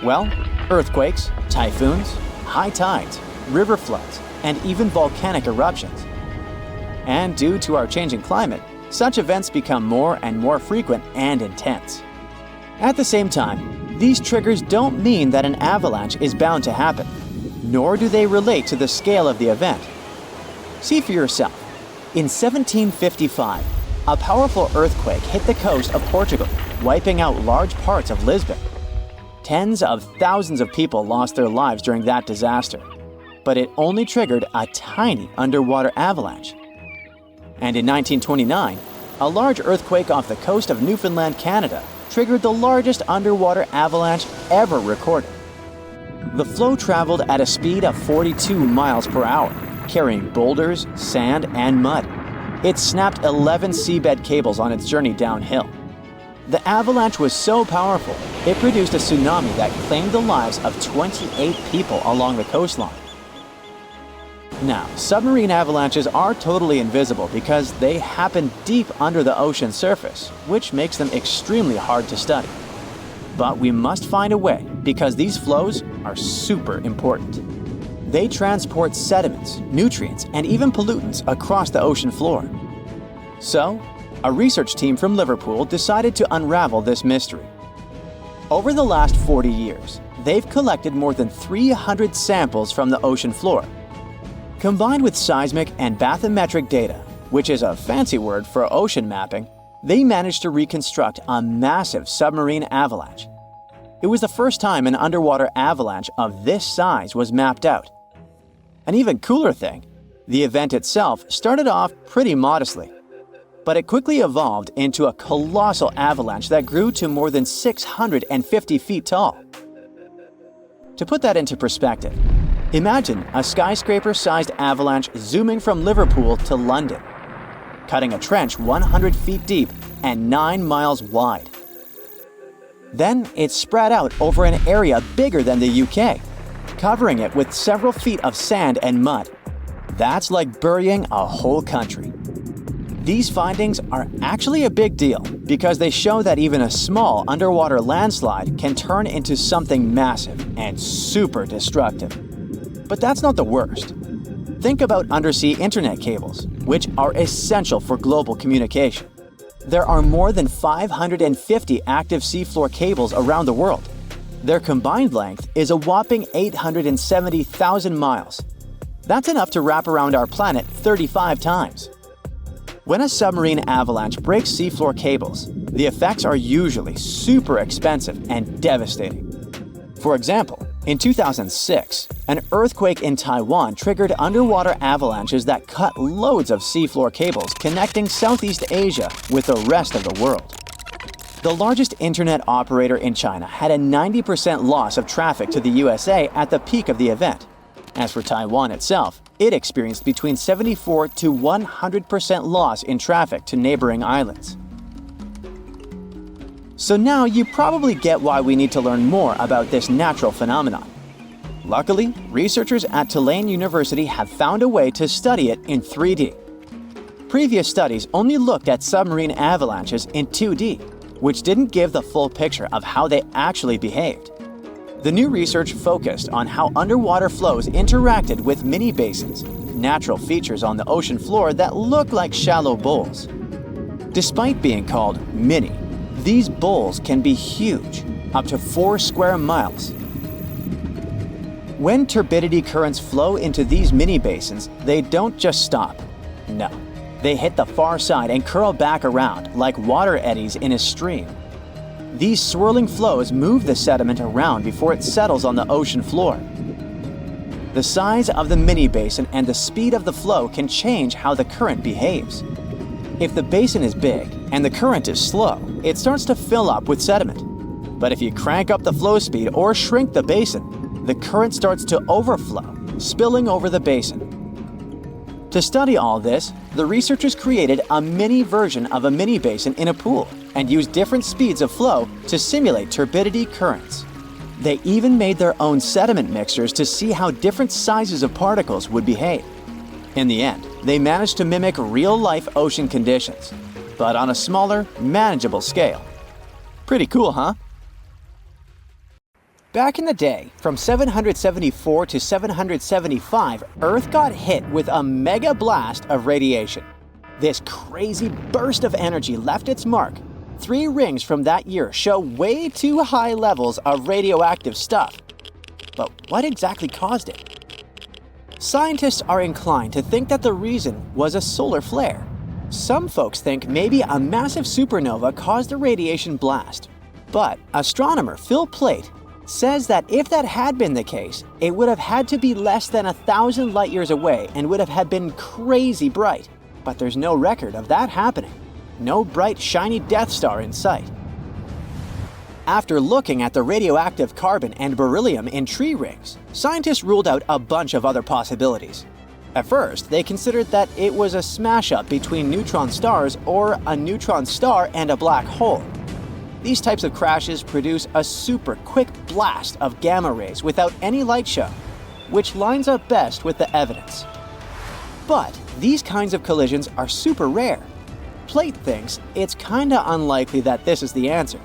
Speaker 1: Well, earthquakes, typhoons, high tides, river floods, and even volcanic eruptions. And due to our changing climate, such events become more and more frequent and intense. At the same time, these triggers don't mean that an avalanche is bound to happen, nor do they relate to the scale of the event. See for yourself. In 1755, a powerful earthquake hit the coast of Portugal, wiping out large parts of Lisbon. Tens of thousands of people lost their lives during that disaster, but it only triggered a tiny underwater avalanche. And in 1929, a large earthquake off the coast of Newfoundland, Canada, triggered the largest underwater avalanche ever recorded. The flow traveled at a speed of 42 miles per hour, carrying boulders, sand, and mud. It snapped 11 seabed cables on its journey downhill. The avalanche was so powerful, it produced a tsunami that claimed the lives of 28 people along the coastline. Now, submarine avalanches are totally invisible because they happen deep under the ocean surface, which makes them extremely hard to study. But we must find a way because these flows are super important. They transport sediments, nutrients, and even pollutants across the ocean floor. So, a research team from Liverpool decided to unravel this mystery. Over the last 40 years, they've collected more than 300 samples from the ocean floor. Combined with seismic and bathymetric data, which is a fancy word for ocean mapping, they managed to reconstruct a massive submarine avalanche. It was the first time an underwater avalanche of this size was mapped out. An even cooler thing, the event itself started off pretty modestly, but it quickly evolved into a colossal avalanche that grew to more than 650 feet tall. To put that into perspective, imagine a skyscraper-sized avalanche zooming from Liverpool to London, cutting a trench 100 feet deep and 9 miles wide. Then it spread out over an area bigger than the UK, covering it with several feet of sand and mud. That's like burying a whole country. These findings are actually a big deal because they show that even a small underwater landslide can turn into something massive and super destructive. But that's not the worst. Think about undersea internet cables, which are essential for global communication. There are more than 550 active seafloor cables around the world. Their combined length is a whopping 870,000 miles. That's enough to wrap around our planet 35 times. When a submarine avalanche breaks seafloor cables, the effects are usually super expensive and devastating. For example, in 2006, an earthquake in Taiwan triggered underwater avalanches that cut loads of seafloor cables connecting Southeast Asia with the rest of the world. The largest internet operator in China had a 90% loss of traffic to the USA at the peak of the event. As for Taiwan itself, it experienced between 74 to 100% loss in traffic to neighboring islands. So now you probably get why we need to learn more about this natural phenomenon. Luckily, researchers at Tulane University have found a way to study it in 3D. Previous studies only looked at submarine avalanches in 2D, which didn't give the full picture of how they actually behaved. The new research focused on how underwater flows interacted with mini basins, natural features on the ocean floor that look like shallow bowls. Despite being called mini, these bowls can be huge, up to 4 square miles. When turbidity currents flow into these mini basins, they don't just stop. No, they hit the far side and curl back around like water eddies in a stream. These swirling flows move the sediment around before it settles on the ocean floor. The size of the mini basin and the speed of the flow can change how the current behaves. If the basin is big and the current is slow, it starts to fill up with sediment. But if you crank up the flow speed or shrink the basin, the current starts to overflow, spilling over the basin. To study all this, the researchers created a mini version of a mini basin in a pool and used different speeds of flow to simulate turbidity currents. They even made their own sediment mixtures to see how different sizes of particles would behave. In the end, they managed to mimic real-life ocean conditions, but on a smaller, manageable scale. Pretty cool, huh? Back in the day, from 774 to 775, Earth got hit with a mega blast of radiation. This crazy burst of energy left its mark. 3 rings from that year show way too high levels of radioactive stuff. But what exactly caused it? Scientists are inclined to think that the reason was a solar flare. Some folks think maybe a massive supernova caused the radiation blast. But astronomer Phil Plait says that if that had been the case, it would have had to be less than 1,000 light years away and would have been crazy bright. But there's no record of that happening. No bright, shiny Death Star in sight. After looking at the radioactive carbon and beryllium in tree rings, scientists ruled out a bunch of other possibilities. At first, they considered that it was a smash-up between neutron stars or a neutron star and a black hole. These types of crashes produce a super quick blast of gamma rays without any light show, which lines up best with the evidence. But these kinds of collisions are super rare. Plait thinks it's kinda unlikely that this is the answer.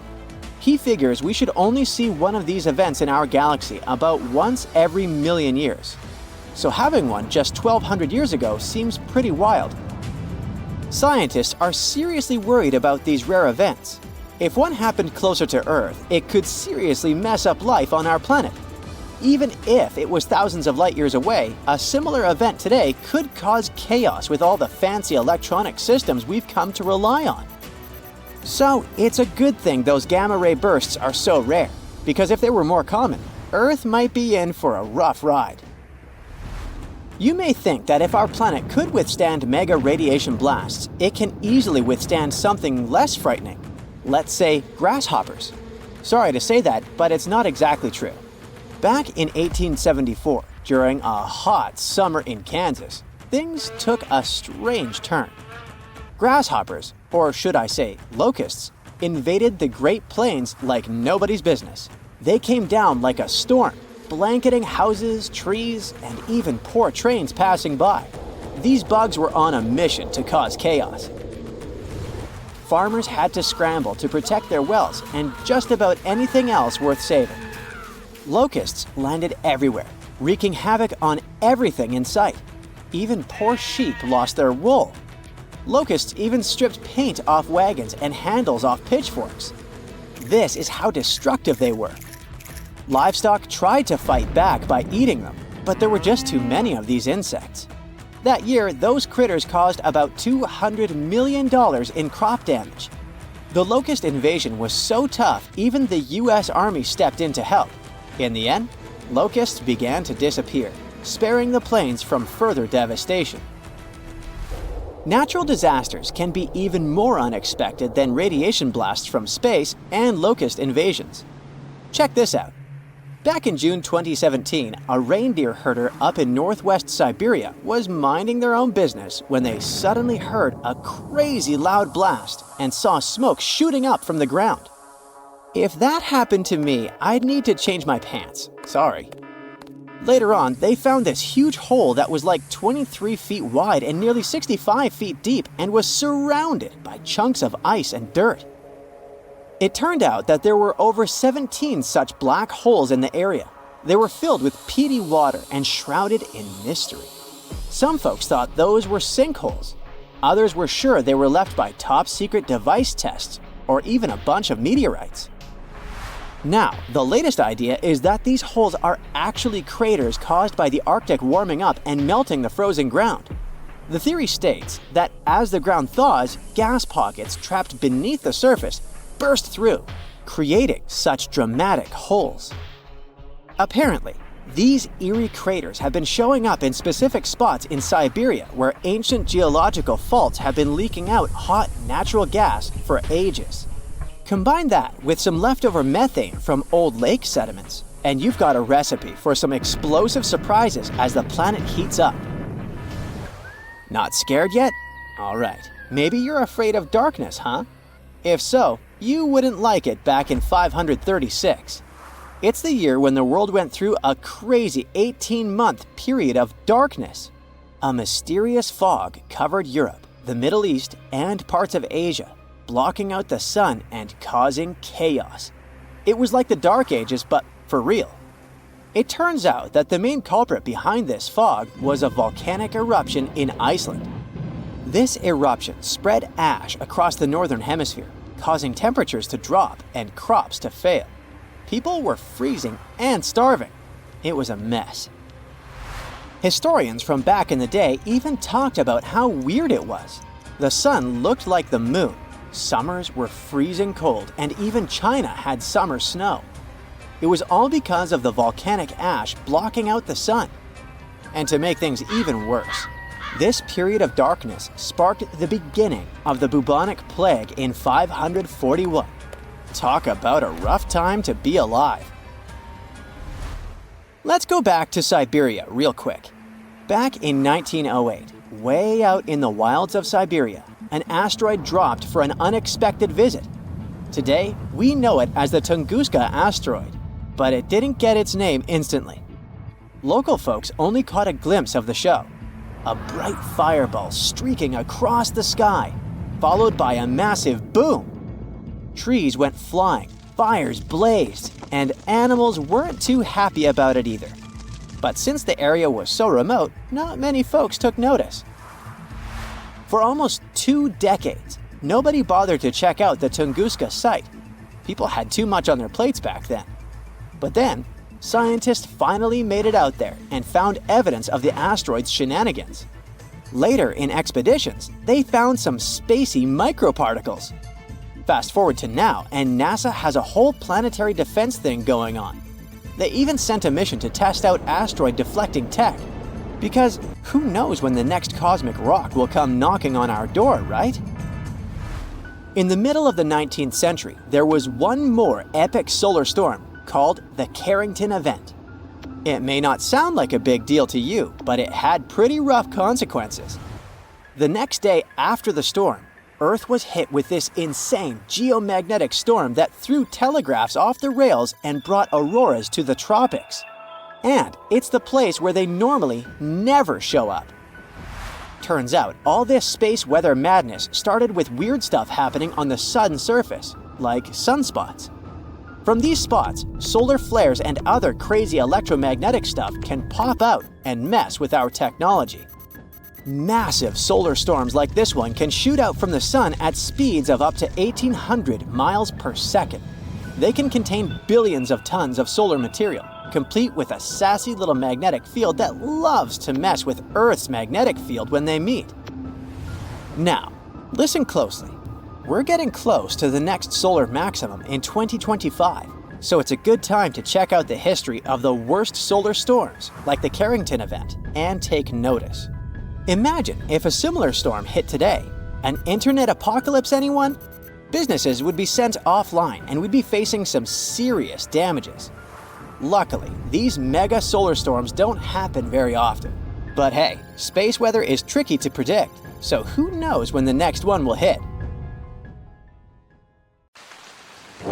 Speaker 1: He figures we should only see one of these events in our galaxy about once every million years. So having one just 1,200 years ago seems pretty wild. Scientists are seriously worried about these rare events. If one happened closer to Earth, it could seriously mess up life on our planet. Even if it was thousands of light years away, a similar event today could cause chaos with all the fancy electronic systems we've come to rely on. So it's a good thing those gamma ray bursts are so rare, because if they were more common, Earth might be in for a rough ride. You may think that if our planet could withstand mega radiation blasts, it can easily withstand something less frightening. Let's say grasshoppers. Sorry to say that, but it's not exactly true. Back in 1874, during a hot summer in Kansas, things took a strange turn. Grasshoppers, or should I say locusts, invaded the Great Plains like nobody's business. They came down like a storm, blanketing houses, trees, and even poor trains passing by. These bugs were on a mission to cause chaos. Farmers had to scramble to protect their wells and just about anything else worth saving. Locusts landed everywhere, wreaking havoc on everything in sight. Even poor sheep lost their wool. Locusts even stripped paint off wagons and handles off pitchforks. This is how destructive they were. Livestock tried to fight back by eating them, but there were just too many of these insects. That year, those critters caused about $200 million in crop damage. The locust invasion was so tough, even the US Army stepped in to help. In the end, locusts began to disappear, sparing the plains from further devastation. Natural disasters can be even more unexpected than radiation blasts from space and locust invasions. Check this out. Back in June 2017, a reindeer herder up in northwest Siberia was minding their own business when they suddenly heard a crazy loud blast and saw smoke shooting up from the ground. If that happened to me, I'd need to change my pants. Sorry. Later on, they found this huge hole that was like 23 feet wide and nearly 65 feet deep and was surrounded by chunks of ice and dirt. It turned out that there were over 17 such black holes in the area. They were filled with peaty water and shrouded in mystery. Some folks thought those were sinkholes. Others were sure they were left by top-secret device tests or even a bunch of meteorites. Now, the latest idea is that these holes are actually craters caused by the Arctic warming up and melting the frozen ground. The theory states that as the ground thaws, gas pockets trapped beneath the surface burst through, creating such dramatic holes. Apparently, these eerie craters have been showing up in specific spots in Siberia where ancient geological faults have been leaking out hot natural gas for ages. Combine that with some leftover methane from old lake sediments, and you've got a recipe for some explosive surprises as the planet heats up. Not scared yet? Alright, maybe you're afraid of darkness, huh? If so, you wouldn't like it back in 536. It's the year when the world went through a crazy 18-month period of darkness. A mysterious fog covered Europe, the Middle East, and parts of Asia, blocking out the sun and causing chaos. It was like the Dark Ages, but for real. It turns out that the main culprit behind this fog was a volcanic eruption in Iceland. This eruption spread ash across the northern hemisphere, causing temperatures to drop and crops to fail. People were freezing and starving. It was a mess. Historians from back in the day even talked about how weird it was. The sun looked like the moon. Summers were freezing cold, and even China had summer snow. It was all because of the volcanic ash blocking out the sun. And to make things even worse, this period of darkness sparked the beginning of the bubonic plague in 541. Talk about a rough time to be alive. Let's go back to Siberia real quick. Back in 1908, way out in the wilds of Siberia, an asteroid dropped for an unexpected visit. Today, we know it as the Tunguska asteroid, but it didn't get its name instantly. Local folks only caught a glimpse of the show. A bright fireball streaking across the sky, followed by a massive boom. Trees went flying, fires blazed, and animals weren't too happy about it either. But since the area was so remote, not many folks took notice. For almost 2 decades, nobody bothered to check out the Tunguska site. People had too much on their plates back then. But then, scientists finally made it out there and found evidence of the asteroid's shenanigans. Later in expeditions, they found some spacey microparticles. Fast forward to now, and NASA has a whole planetary defense thing going on. They even sent a mission to test out asteroid deflecting tech. Because who knows when the next cosmic rock will come knocking on our door, right? In the middle of the 19th century, there was one more epic solar storm called the Carrington Event. It may not sound like a big deal to you, but it had pretty rough consequences. The next day after the storm, Earth was hit with this insane geomagnetic storm that threw telegraphs off the rails and brought auroras to the tropics. And it's the place where they normally never show up. Turns out, all this space weather madness started with weird stuff happening on the sun's surface, like sunspots. From these spots, solar flares and other crazy electromagnetic stuff can pop out and mess with our technology. Massive solar storms like this one can shoot out from the sun at speeds of up to 1,800 miles per second. They can contain billions of tons of solar material, complete with a sassy little magnetic field that loves to mess with Earth's magnetic field when they meet. Now, listen closely. We're getting close to the next solar maximum in 2025, so it's a good time to check out the history of the worst solar storms, like the Carrington Event, and take notice. Imagine if a similar storm hit today. An internet apocalypse, anyone? Businesses would be sent offline and we'd be facing some serious damages. Luckily, these mega solar storms don't happen very often. But hey, space weather is tricky to predict, so who knows when the next one will hit?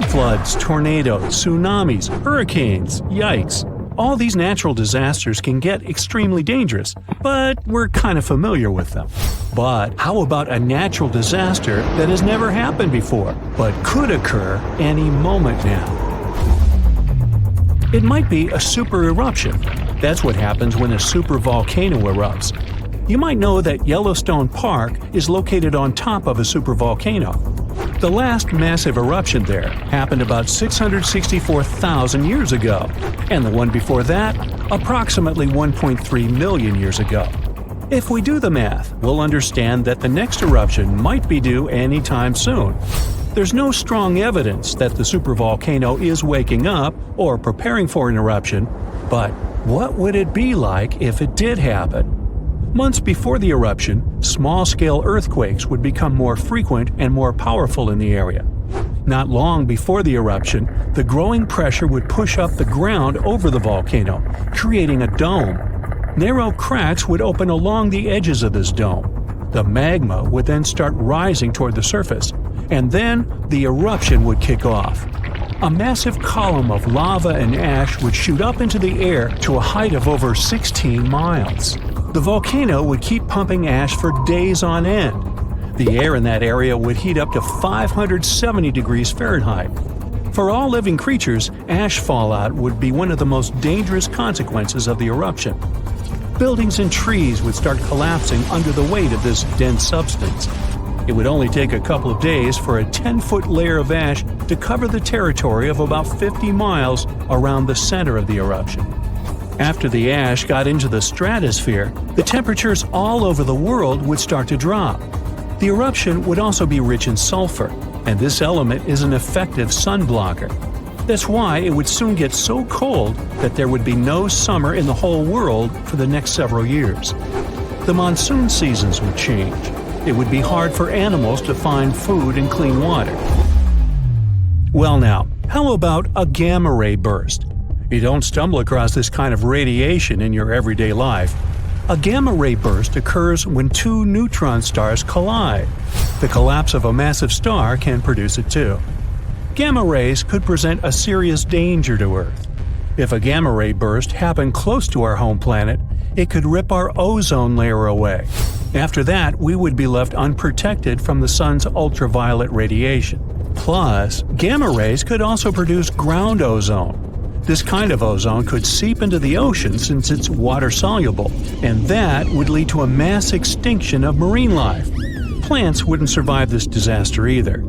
Speaker 2: Floods, tornadoes, tsunamis, hurricanes, yikes. All these natural disasters can get extremely dangerous, but we're kind of familiar with them. But how about a natural disaster that has never happened before, but could occur any moment now? It might be a super eruption. That's what happens when a supervolcano erupts. You might know that Yellowstone Park is located on top of a supervolcano. The last massive eruption there happened about 664,000 years ago, and the one before that, approximately 1.3 million years ago. If we do the math, we'll understand that the next eruption might be due anytime soon. There's no strong evidence that the supervolcano is waking up or preparing for an eruption, but what would it be like if it did happen? Months before the eruption, small-scale earthquakes would become more frequent and more powerful in the area. Not long before the eruption, the growing pressure would push up the ground over the volcano, creating a dome. Narrow cracks would open along the edges of this dome. The magma would then start rising toward the surface, and then the eruption would kick off. A massive column of lava and ash would shoot up into the air to a height of over 16 miles. The volcano would keep pumping ash for days on end. The air in that area would heat up to 570 degrees Fahrenheit. For all living creatures, ash fallout would be one of the most dangerous consequences of the eruption. Buildings and trees would start collapsing under the weight of this dense substance. It would only take a couple of days for a 10-foot layer of ash to cover the territory of about 50 miles around the center of the eruption. After the ash got into the stratosphere, the temperatures all over the world would start to drop. The eruption would also be rich in sulfur, and this element is an effective sun blocker. That's why it would soon get so cold that there would be no summer in the whole world for the next several years. The monsoon seasons would change. It would be hard for animals to find food and clean water. Well now, how about a gamma ray burst? You don't stumble across this kind of radiation in your everyday life. A gamma ray burst occurs when two neutron stars collide. The collapse of a massive star can produce it too. Gamma rays could present a serious danger to Earth. If a gamma ray burst happened close to our home planet, it could rip our ozone layer away. After that, we would be left unprotected from the sun's ultraviolet radiation. Plus, gamma rays could also produce ground ozone. This kind of ozone could seep into the ocean since it's water-soluble, and that would lead to a mass extinction of marine life. Plants wouldn't survive this disaster either.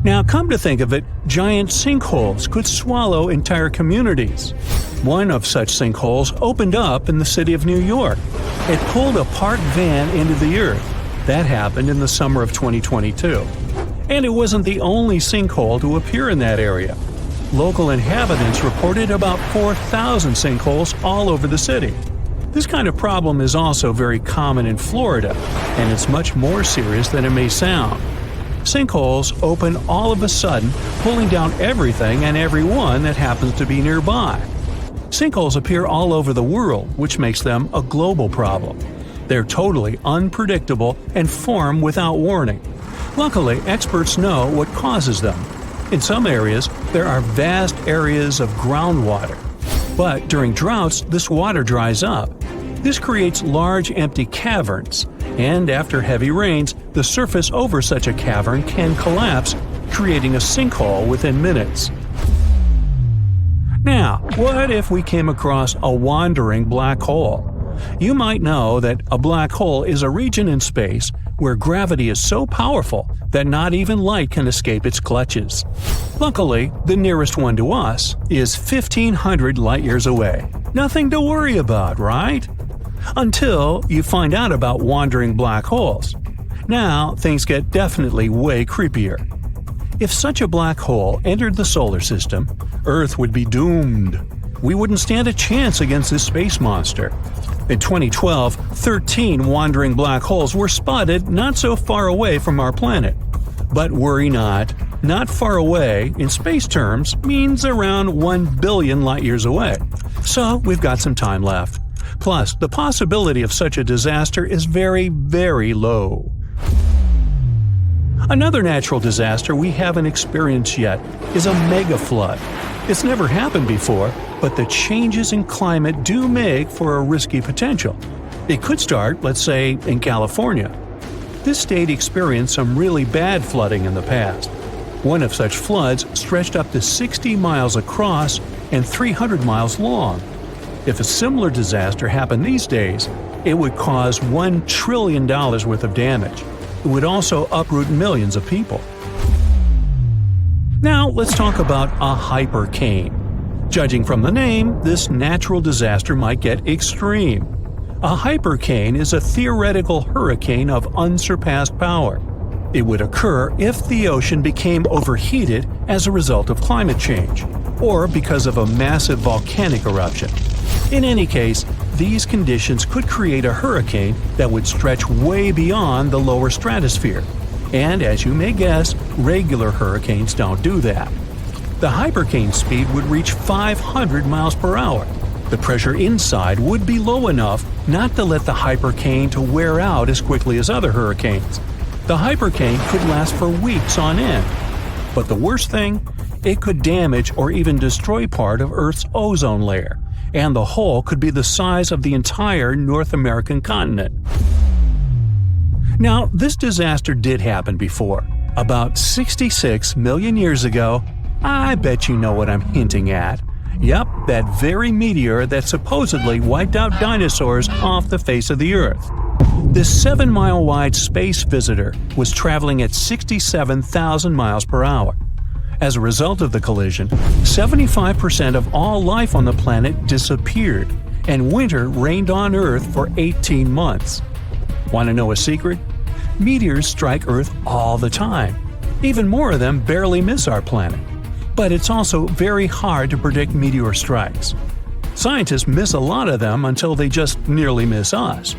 Speaker 2: Now, come to think of it, giant sinkholes could swallow entire communities. One of such sinkholes opened up in the city of New York. It pulled a parked van into the earth. That happened in the summer of 2022. And it wasn't the only sinkhole to appear in that area. Local inhabitants reported about 4,000 sinkholes all over the city. This kind of problem is also very common in Florida, and it's much more serious than it may sound. Sinkholes open all of a sudden, pulling down everything and everyone that happens to be nearby. Sinkholes appear all over the world, which makes them a global problem. They're totally unpredictable and form without warning. Luckily, experts know what causes them. In some areas, there are vast areas of groundwater. But during droughts, this water dries up. This creates large empty caverns, and after heavy rains, the surface over such a cavern can collapse, creating a sinkhole within minutes. Now, what if we came across a wandering black hole? You might know that a black hole is a region in space where gravity is so powerful that not even light can escape its clutches. Luckily, the nearest one to us is 1,500 light-years away. Nothing to worry about, right? Until you find out about wandering black holes. Now, things get definitely way creepier. If such a black hole entered the solar system, Earth would be doomed. We wouldn't stand a chance against this space monster. In 2012, 13 wandering black holes were spotted not so far away from our planet. But worry not. Not far away, in space terms, means around 1 billion light-years away. So we've got some time left. Plus, the possibility of such a disaster is very, very low. Another natural disaster we haven't experienced yet is a mega flood. It's never happened before, but the changes in climate do make for a risky potential. It could start, let's say, in California. This state experienced some really bad flooding in the past. One of such floods stretched up to 60 miles across and 300 miles long. If a similar disaster happened these days, it would cause $1 trillion worth of damage. It would also uproot millions of people. Now let's talk about a hypercane. Judging from the name, this natural disaster might get extreme. A hypercane is a theoretical hurricane of unsurpassed power. It would occur if the ocean became overheated as a result of climate change, or because of a massive volcanic eruption. In any case, these conditions could create a hurricane that would stretch way beyond the lower stratosphere. And as you may guess, regular hurricanes don't do that. The hypercane speed would reach 500 miles per hour. The pressure inside would be low enough not to let the hypercane to wear out as quickly as other hurricanes. The hypercane could last for weeks on end. But the worst thing? It could damage or even destroy part of Earth's ozone layer, and the hole could be the size of the entire North American continent. Now, this disaster did happen before. About 66 million years ago. I bet you know what I'm hinting at. Yep, that very meteor that supposedly wiped out dinosaurs off the face of the Earth. This 7-mile-wide space visitor was traveling at 67,000 miles per hour. As a result of the collision, 75% of all life on the planet disappeared, and winter reigned on Earth for 18 months. Want to know a secret? Meteors strike Earth all the time. Even more of them barely miss our planet. But it's also very hard to predict meteor strikes. Scientists miss a lot of them until they just nearly miss us.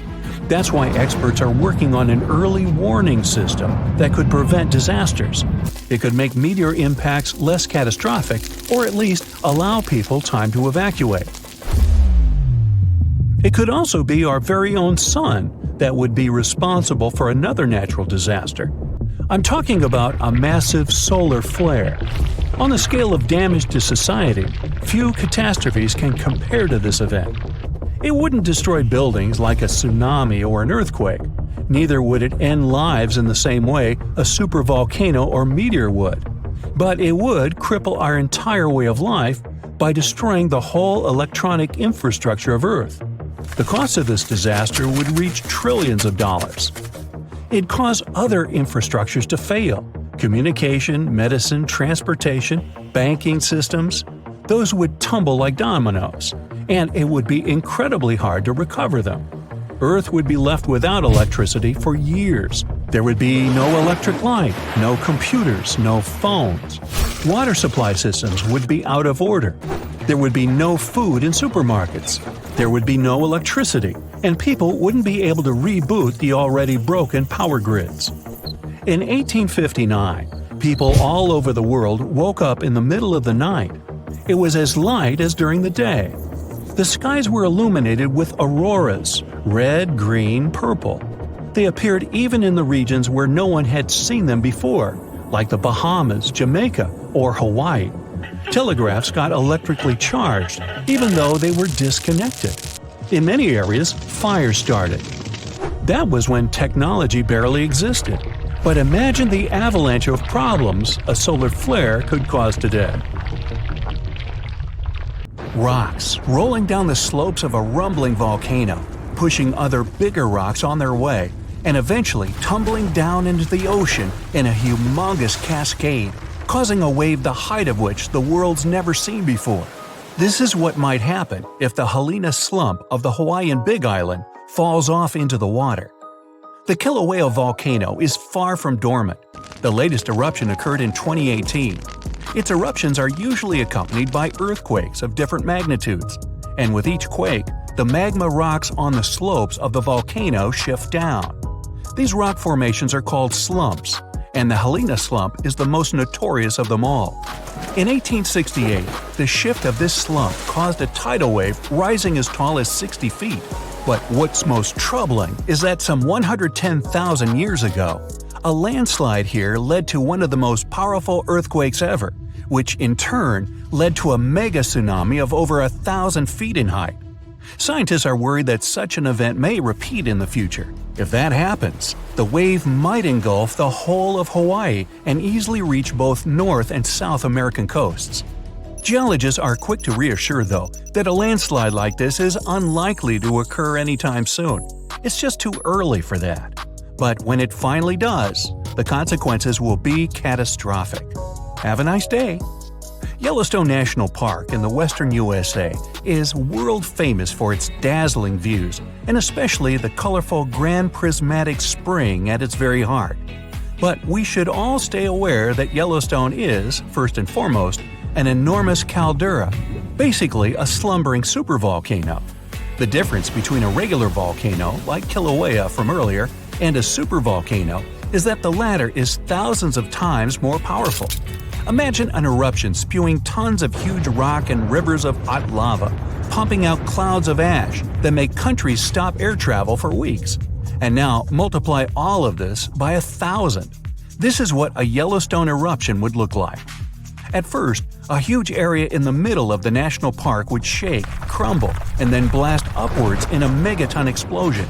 Speaker 2: That's why experts are working on an early warning system that could prevent disasters. It could make meteor impacts less catastrophic, or at least allow people time to evacuate. It could also be our very own sun that would be responsible for another natural disaster. I'm talking about a massive solar flare. On the scale of damage to society, few catastrophes can compare to this event. It wouldn't destroy buildings like a tsunami or an earthquake. Neither would it end lives in the same way a supervolcano or meteor would. But it would cripple our entire way of life by destroying the whole electronic infrastructure of Earth. The cost of this disaster would reach trillions of dollars. It'd cause other infrastructures to fail. Communication, medicine, transportation, banking systems. Those would tumble like dominoes, and it would be incredibly hard to recover them. Earth would be left without electricity for years. There would be no electric light, no computers, no phones. Water supply systems would be out of order. There would be no food in supermarkets. There would be no electricity, and people wouldn't be able to reboot the already broken power grids. In 1859, people all over the world woke up in the middle of the night. It was as light as during the day. The skies were illuminated with auroras, red, green, purple. They appeared even in the regions where no one had seen them before, like the Bahamas, Jamaica, or Hawaii. Telegraphs got electrically charged, even though they were disconnected. In many areas, fires started. That was when technology barely existed. But imagine the avalanche of problems a solar flare could cause today. Rocks rolling down the slopes of a rumbling volcano, pushing other bigger rocks on their way, and eventually tumbling down into the ocean in a humongous cascade, causing a wave the height of which the world's never seen before. This is what might happen if the Helena slump of the Hawaiian Big Island falls off into the water. The Kilauea volcano is far from dormant. The latest eruption occurred in 2018. Its eruptions are usually accompanied by earthquakes of different magnitudes, and with each quake, the magma rocks on the slopes of the volcano shift down. These rock formations are called slumps, and the Helena slump is the most notorious of them all. In 1868, the shift of this slump caused a tidal wave rising as tall as 60 feet. But what's most troubling is that some 110,000 years ago, A landslide here led to one of the most powerful earthquakes ever, which in turn led to a mega tsunami of over 1,000 feet in height. Scientists are worried that such an event may repeat in the future. If that happens, the wave might engulf the whole of Hawaii and easily reach both North and South American coasts. Geologists are quick to reassure, though, that a landslide like this is unlikely to occur anytime soon. It's just too early for that. But when it finally does, the consequences will be catastrophic. Have a nice day! Yellowstone National Park in the western USA is world famous for its dazzling views, and especially the colorful Grand Prismatic Spring at its very heart. But we should all stay aware that Yellowstone is, first and foremost, an enormous caldera, basically a slumbering supervolcano. The difference between a regular volcano, like Kilauea from earlier, and a supervolcano is that the latter is thousands of times more powerful. Imagine an eruption spewing tons of huge rock and rivers of hot lava, pumping out clouds of ash that make countries stop air travel for weeks. And now multiply all of this by 1,000. This is what a Yellowstone eruption would look like. At first, a huge area in the middle of the national park would shake, crumble, and then blast upwards in a megaton explosion.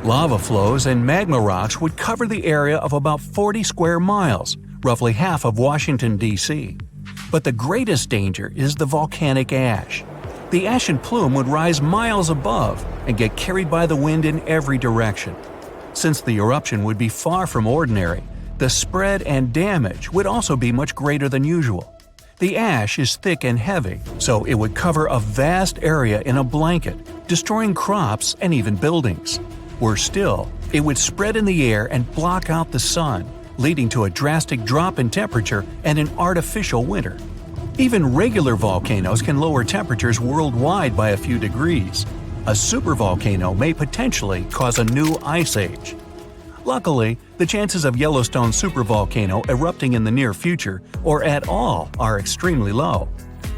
Speaker 2: Lava flows and magma rocks would cover the area of about 40 square miles, roughly half of Washington, D.C. But the greatest danger is the volcanic ash. The ashen plume would rise miles above and get carried by the wind in every direction. Since the eruption would be far from ordinary, the spread and damage would also be much greater than usual. The ash is thick and heavy, so it would cover a vast area in a blanket, destroying crops and even buildings. Worse still, it would spread in the air and block out the sun, leading to a drastic drop in temperature and an artificial winter. Even regular volcanoes can lower temperatures worldwide by a few degrees. A supervolcano may potentially cause a new ice age. Luckily, the chances of Yellowstone supervolcano erupting in the near future, or at all, are extremely low.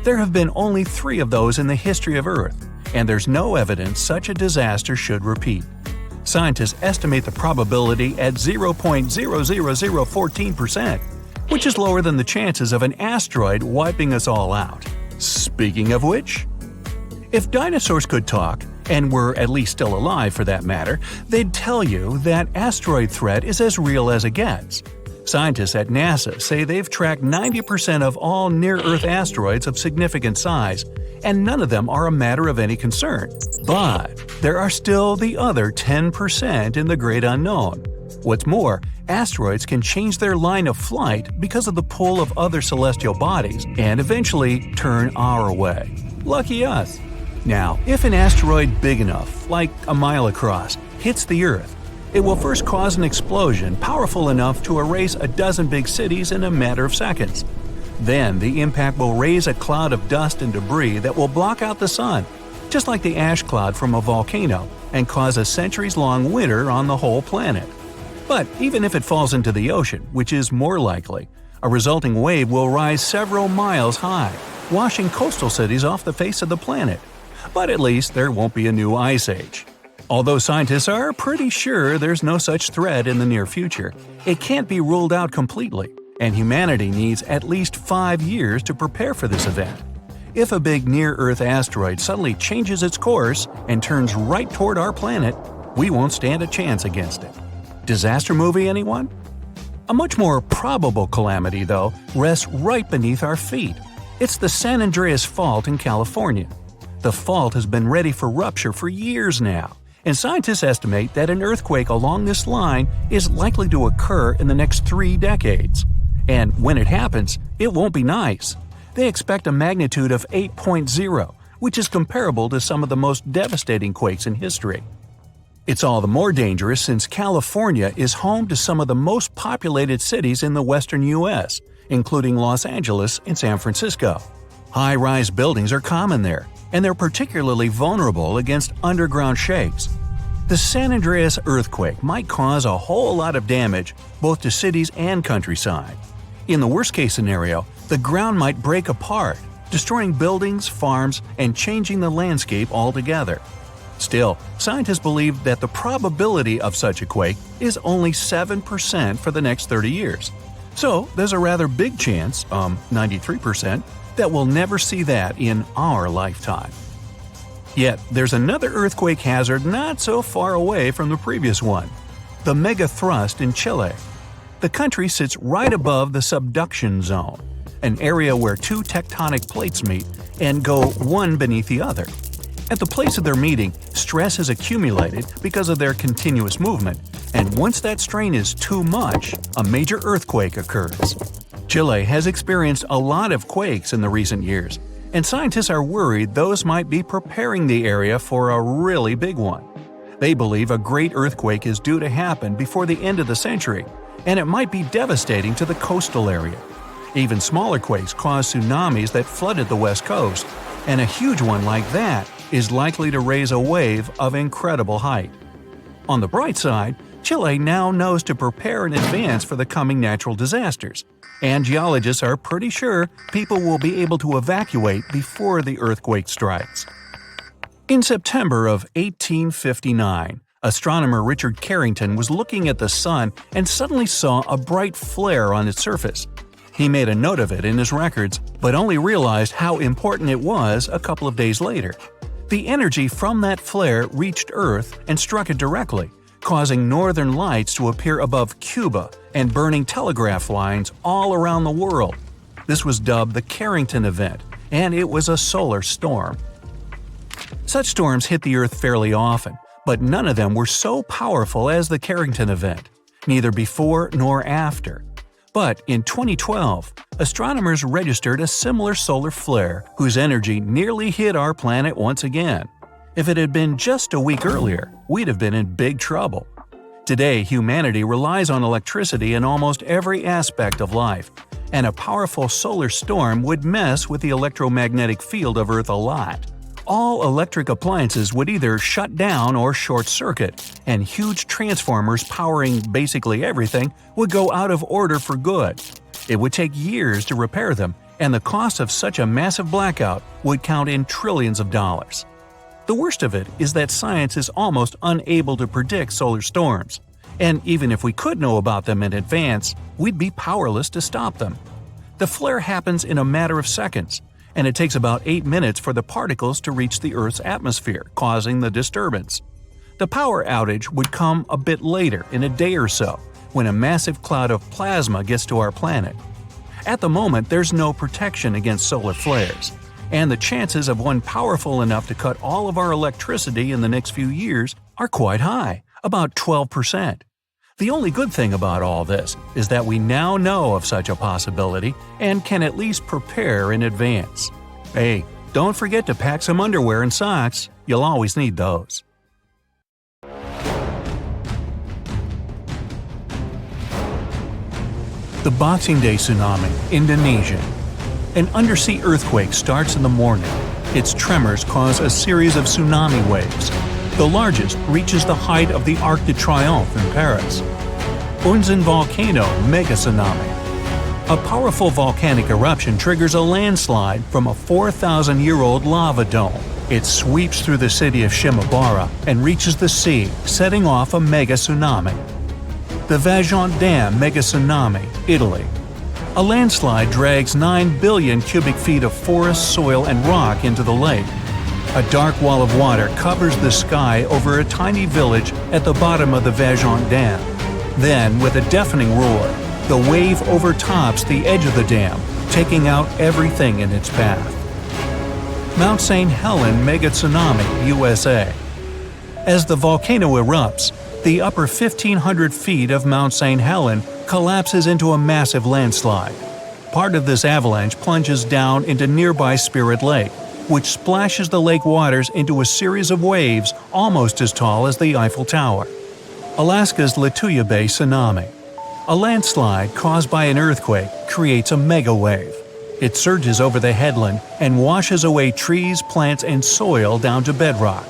Speaker 2: There have been only 3 of those in the history of Earth, and there's no evidence such a disaster should repeat. Scientists estimate the probability at 0.00014%, which is lower than the chances of an asteroid wiping us all out. Speaking of which, if dinosaurs could talk, and were at least still alive for that matter, they'd tell you that asteroid threat is as real as it gets. Scientists at NASA say they've tracked 90% of all near-Earth asteroids of significant size, and none of them are a matter of any concern. But there are still the other 10% in the great unknown. What's more, asteroids can change their line of flight because of the pull of other celestial bodies and eventually turn our way. Lucky us! Now, if an asteroid big enough, like a mile across, hits the Earth, it will first cause an explosion powerful enough to erase a dozen big cities in a matter of seconds. Then the impact will raise a cloud of dust and debris that will block out the sun, just like the ash cloud from a volcano, and cause a centuries-long winter on the whole planet. But even if it falls into the ocean, which is more likely, a resulting wave will rise several miles high, washing coastal cities off the face of the planet. But at least there won't be a new ice age. Although scientists are pretty sure there's no such threat in the near future, it can't be ruled out completely, and humanity needs at least 5 years to prepare for this event. If a big near-Earth asteroid suddenly changes its course and turns right toward our planet, we won't stand a chance against it. Disaster movie, anyone? A much more probable calamity, though, rests right beneath our feet. It's the San Andreas Fault in California. The fault has been ready for rupture for years now, and scientists estimate that an earthquake along this line is likely to occur in the next 3 decades. And when it happens, it won't be nice. They expect a magnitude of 8.0, which is comparable to some of the most devastating quakes in history. It's all the more dangerous since California is home to some of the most populated cities in the western U.S., including Los Angeles and San Francisco. High-rise buildings are common there, and they're particularly vulnerable against underground shakes. The San Andreas earthquake might cause a whole lot of damage both to cities and countryside. In the worst-case scenario, the ground might break apart, destroying buildings, farms, and changing the landscape altogether. Still, scientists believe that the probability of such a quake is only 7% for the next 30 years. So there's a rather big chance, 93%, that we'll never see that in our lifetime. Yet, there's another earthquake hazard not so far away from the previous one: the mega thrust in Chile. The country sits right above the subduction zone, an area where two tectonic plates meet and go one beneath the other. At the place of their meeting, stress has accumulated because of their continuous movement, and once that strain is too much, a major earthquake occurs. Chile has experienced a lot of quakes in the recent years, and scientists are worried those might be preparing the area for a really big one. They believe a great earthquake is due to happen before the end of the century, and it might be devastating to the coastal area. Even smaller quakes cause tsunamis that flooded the west coast, and a huge one like that is likely to raise a wave of incredible height. On the bright side, Chile now knows to prepare in advance for the coming natural disasters, and geologists are pretty sure people will be able to evacuate before the earthquake strikes. In September of 1859, astronomer Richard Carrington was looking at the sun and suddenly saw a bright flare on its surface. He made a note of it in his records, but only realized how important it was a couple of days later. The energy from that flare reached Earth and struck it directly, causing northern lights to appear above Cuba and burning telegraph lines all around the world. This was dubbed the Carrington event, and it was a solar storm. Such storms hit the Earth fairly often, but none of them were so powerful as the Carrington event, neither before nor after. But in 2012, astronomers registered a similar solar flare whose energy nearly hit our planet once again. If it had been just a week earlier, we'd have been in big trouble. Today, humanity relies on electricity in almost every aspect of life, and a powerful solar storm would mess with the electromagnetic field of Earth a lot. All electric appliances would either shut down or short-circuit, and huge transformers powering basically everything would go out of order for good. It would take years to repair them, and the cost of such a massive blackout would count in trillions of dollars. The worst of it is that science is almost unable to predict solar storms, and even if we could know about them in advance, we'd be powerless to stop them. The flare happens in a matter of seconds, and it takes about 8 minutes for the particles to reach the Earth's atmosphere, causing the disturbance. The power outage would come a bit later, in a day or so, when a massive cloud of plasma gets to our planet. At the moment, there's no protection against solar flares, and the chances of one powerful enough to cut all of our electricity in the next few years are quite high, about 12%. The only good thing about all this is that we now know of such a possibility and can at least prepare in advance. Hey, don't forget to pack some underwear and socks. You'll always need those. The Boxing Day Tsunami, Indonesia. An undersea earthquake starts in the morning. Its tremors cause a series of tsunami waves. The largest reaches the height of the Arc de Triomphe in Paris. Unzen volcano mega tsunami. A powerful volcanic eruption triggers a landslide from a 4,000-year-old lava dome. It sweeps through the city of Shimabara and reaches the sea, setting off a mega tsunami. The Vajont Dam mega tsunami, Italy. A landslide drags 9 billion cubic feet of forest, soil, and rock into the lake. A dark wall of water covers the sky over a tiny village at the bottom of the Vajont Dam. Then, with a deafening roar, the wave overtops the edge of the dam, taking out everything in its path. Mount St. Helens mega tsunami, USA. As the volcano erupts, the upper 1,500 feet of Mount St. Helens collapses into a massive landslide. Part of this avalanche plunges down into nearby Spirit Lake, which splashes the lake waters into a series of waves almost as tall as the Eiffel Tower. Alaska's Lituya Bay tsunami. A landslide caused by an earthquake creates a mega wave. It surges over the headland and washes away trees, plants, and soil down to bedrock.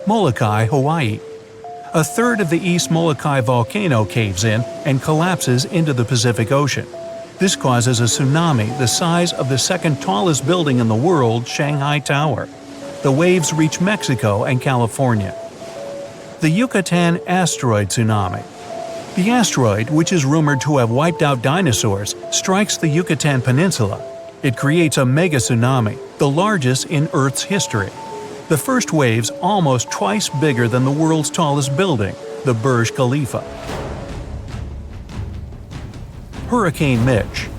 Speaker 2: Molokai, Hawaii. A third of the East Molokai volcano caves in and collapses into the Pacific Ocean. This causes a tsunami the size of the second tallest building in the world, Shanghai Tower. The waves reach Mexico and California. The Yucatan asteroid tsunami. The asteroid, which is rumored to have wiped out dinosaurs, strikes the Yucatan Peninsula. It creates a mega tsunami, the largest in Earth's history. The first waves almost twice bigger than the world's tallest building, the Burj Khalifa. Hurricane Mitch.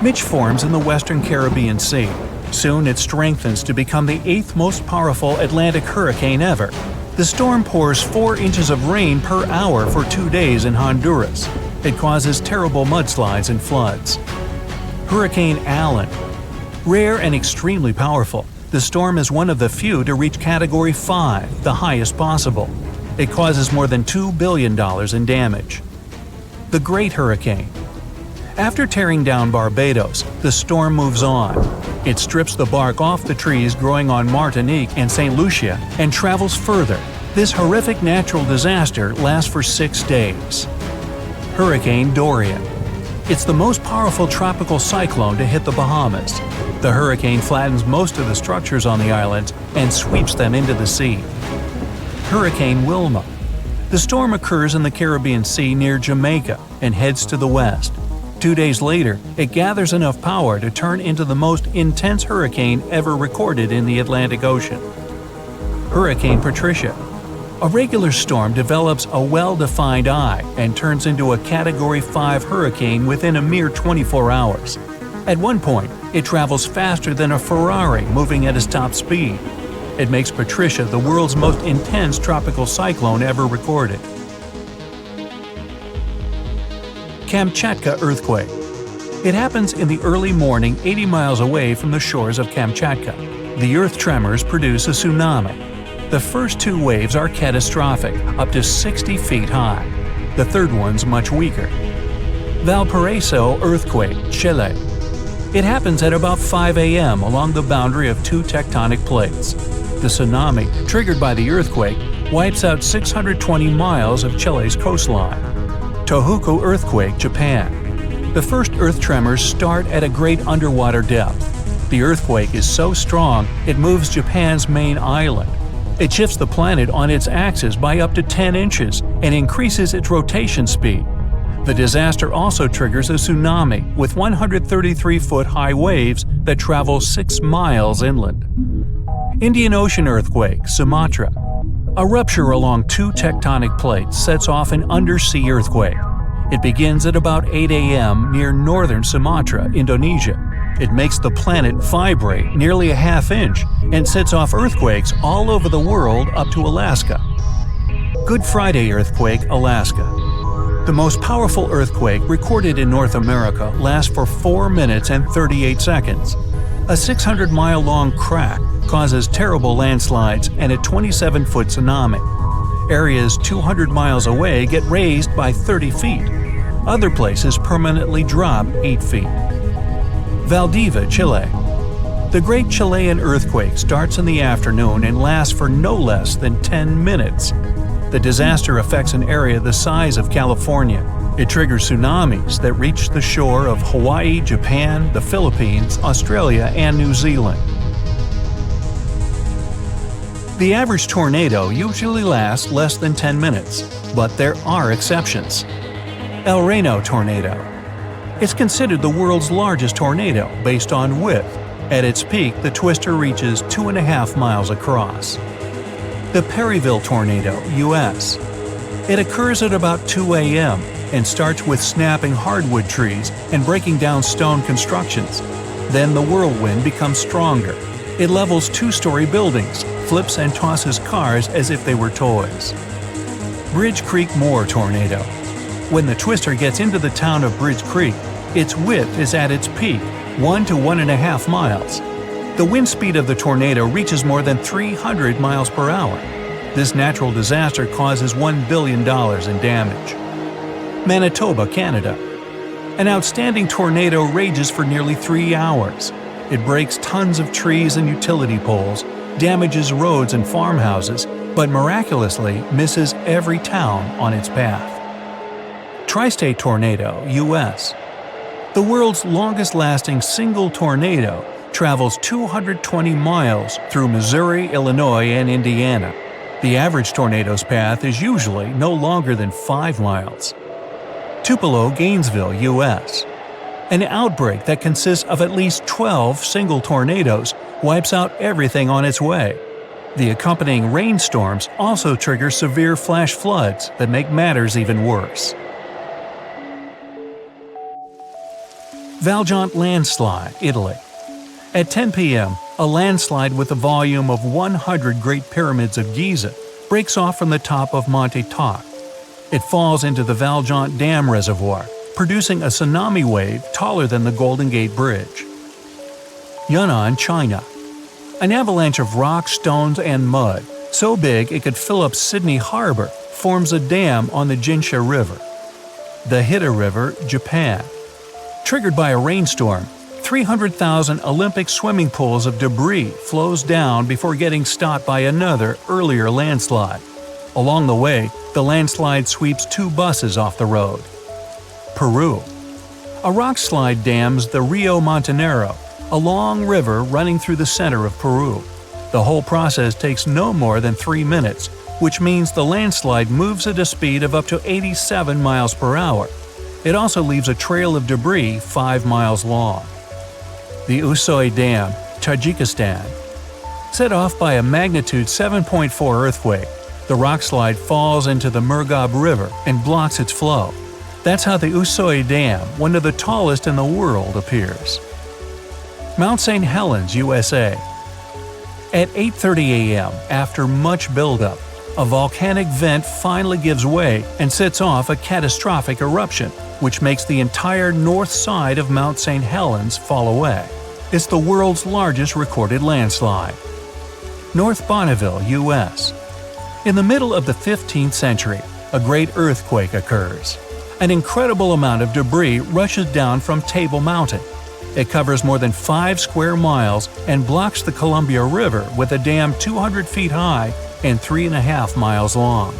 Speaker 2: Mitch forms in the western Caribbean Sea. Soon it strengthens to become the 8th most powerful Atlantic hurricane ever. The storm pours 4 inches of rain per hour for 2 days in Honduras. It causes terrible mudslides and floods. Hurricane Allen. Rare and extremely powerful, the storm is one of the few to reach Category 5, the highest possible. It causes more than $2 billion in damage. The Great Hurricane. After tearing down Barbados, the storm moves on. It strips the bark off the trees growing on Martinique and St. Lucia and travels further. This horrific natural disaster lasts for 6 days. Hurricane Dorian. It's the most powerful tropical cyclone to hit the Bahamas. The hurricane flattens most of the structures on the islands and sweeps them into the sea. Hurricane Wilma. The storm occurs in the Caribbean Sea near Jamaica and heads to the west. 2 days later, it gathers enough power to turn into the most intense hurricane ever recorded in the Atlantic Ocean. Hurricane Patricia. A regular storm develops a well-defined eye and turns into a Category 5 hurricane within a mere 24 hours. At one point, it travels faster than a Ferrari moving at its top speed. It makes Patricia the world's most intense tropical cyclone ever recorded. Kamchatka earthquake. It happens in the early morning 80 miles away from the shores of Kamchatka. The earth tremors produce a tsunami. The first 2 waves are catastrophic, up to 60 feet high. The third one's much weaker. Valparaiso earthquake, Chile. It happens at about 5 a.m. along the boundary of 2 tectonic plates. The tsunami, triggered by the earthquake, wipes out 620 miles of Chile's coastline. Tohoku earthquake, Japan. The first earth tremors start at a great underwater depth. The earthquake is so strong it moves Japan's main island. It shifts the planet on its axis by up to 10 inches and increases its rotation speed. The disaster also triggers a tsunami with 133-foot high waves that travel 6 miles inland. Indian Ocean earthquake, Sumatra. A rupture along 2 tectonic plates sets off an undersea earthquake. It begins at about 8 a.m. near northern Sumatra, Indonesia. It makes the planet vibrate nearly a half inch and sets off earthquakes all over the world up to Alaska. Good Friday earthquake, Alaska. The most powerful earthquake recorded in North America lasts for 4 minutes and 38 seconds. A 600-mile-long crack causes terrible landslides and a 27-foot tsunami. Areas 200 miles away get raised by 30 feet. Other places permanently drop 8 feet. Valdivia, Chile. The Great Chilean earthquake starts in the afternoon and lasts for no less than 10 minutes. The disaster affects an area the size of California. It triggers tsunamis that reach the shore of Hawaii, Japan, the Philippines, Australia, and New Zealand. The average tornado usually lasts less than 10 minutes, but there are exceptions. El Reno tornado. It's considered the world's largest tornado based on width. At its peak, the twister reaches 2.5 miles across. The Perryville tornado, U.S. It occurs at about 2 a.m. and starts with snapping hardwood trees and breaking down stone constructions. Then the whirlwind becomes stronger. It levels 2-story buildings, flips and tosses cars as if they were toys. Bridge Creek Moore tornado. When the twister gets into the town of Bridge Creek, its width is at its peak, 1 to 1.5 miles. The wind speed of the tornado reaches more than 300 miles per hour. This natural disaster causes $1 billion in damage. Manitoba, Canada. An outstanding tornado rages for nearly 3 hours. It breaks tons of trees and utility poles, damages roads and farmhouses, but miraculously misses every town on its path. Tri-state tornado, U.S. The world's longest-lasting single tornado travels 220 miles through Missouri, Illinois, and Indiana. The average tornado's path is usually no longer than 5 miles. Tupelo, Gainesville, U.S. An outbreak that consists of at least 12 single tornadoes wipes out everything on its way. The accompanying rainstorms also trigger severe flash floods that make matters even worse. Valjean landslide, Italy. At 10 p.m., a landslide with a volume of 100 Great Pyramids of Giza breaks off from the top of Monte Toc. It falls into the Valjean Dam Reservoir, producing a tsunami wave taller than the Golden Gate Bridge. Yunnan, China. An avalanche of rocks, stones, and mud, so big it could fill up Sydney Harbor, forms a dam on the Jinsha River. The Hida River, Japan. Triggered by a rainstorm, 300,000 Olympic swimming pools of debris flows down before getting stopped by another, earlier landslide. Along the way, the landslide sweeps 2 buses off the road. Peru. A rock slide dams the Rio Montanero, a long river running through the center of Peru. The whole process takes no more than 3 minutes, which means the landslide moves at a speed of up to 87 miles per hour. It also leaves a trail of debris 5 miles long. The Usoy Dam, Tajikistan. Set off by a magnitude 7.4 earthquake, the rockslide falls into the Murghab River and blocks its flow. That's how the Usoy Dam, one of the tallest in the world, appears. Mount St. Helens, USA. At 8:30 a.m., after much buildup, a volcanic vent finally gives way and sets off a catastrophic eruption, which makes the entire north side of Mount St. Helens fall away. It's the world's largest recorded landslide. North Bonneville, U.S. In the middle of the 15th century, a great earthquake occurs. An incredible amount of debris rushes down from Table Mountain. It covers more than 5 square miles and blocks the Columbia River with a dam 200 feet high and 3.5 miles long.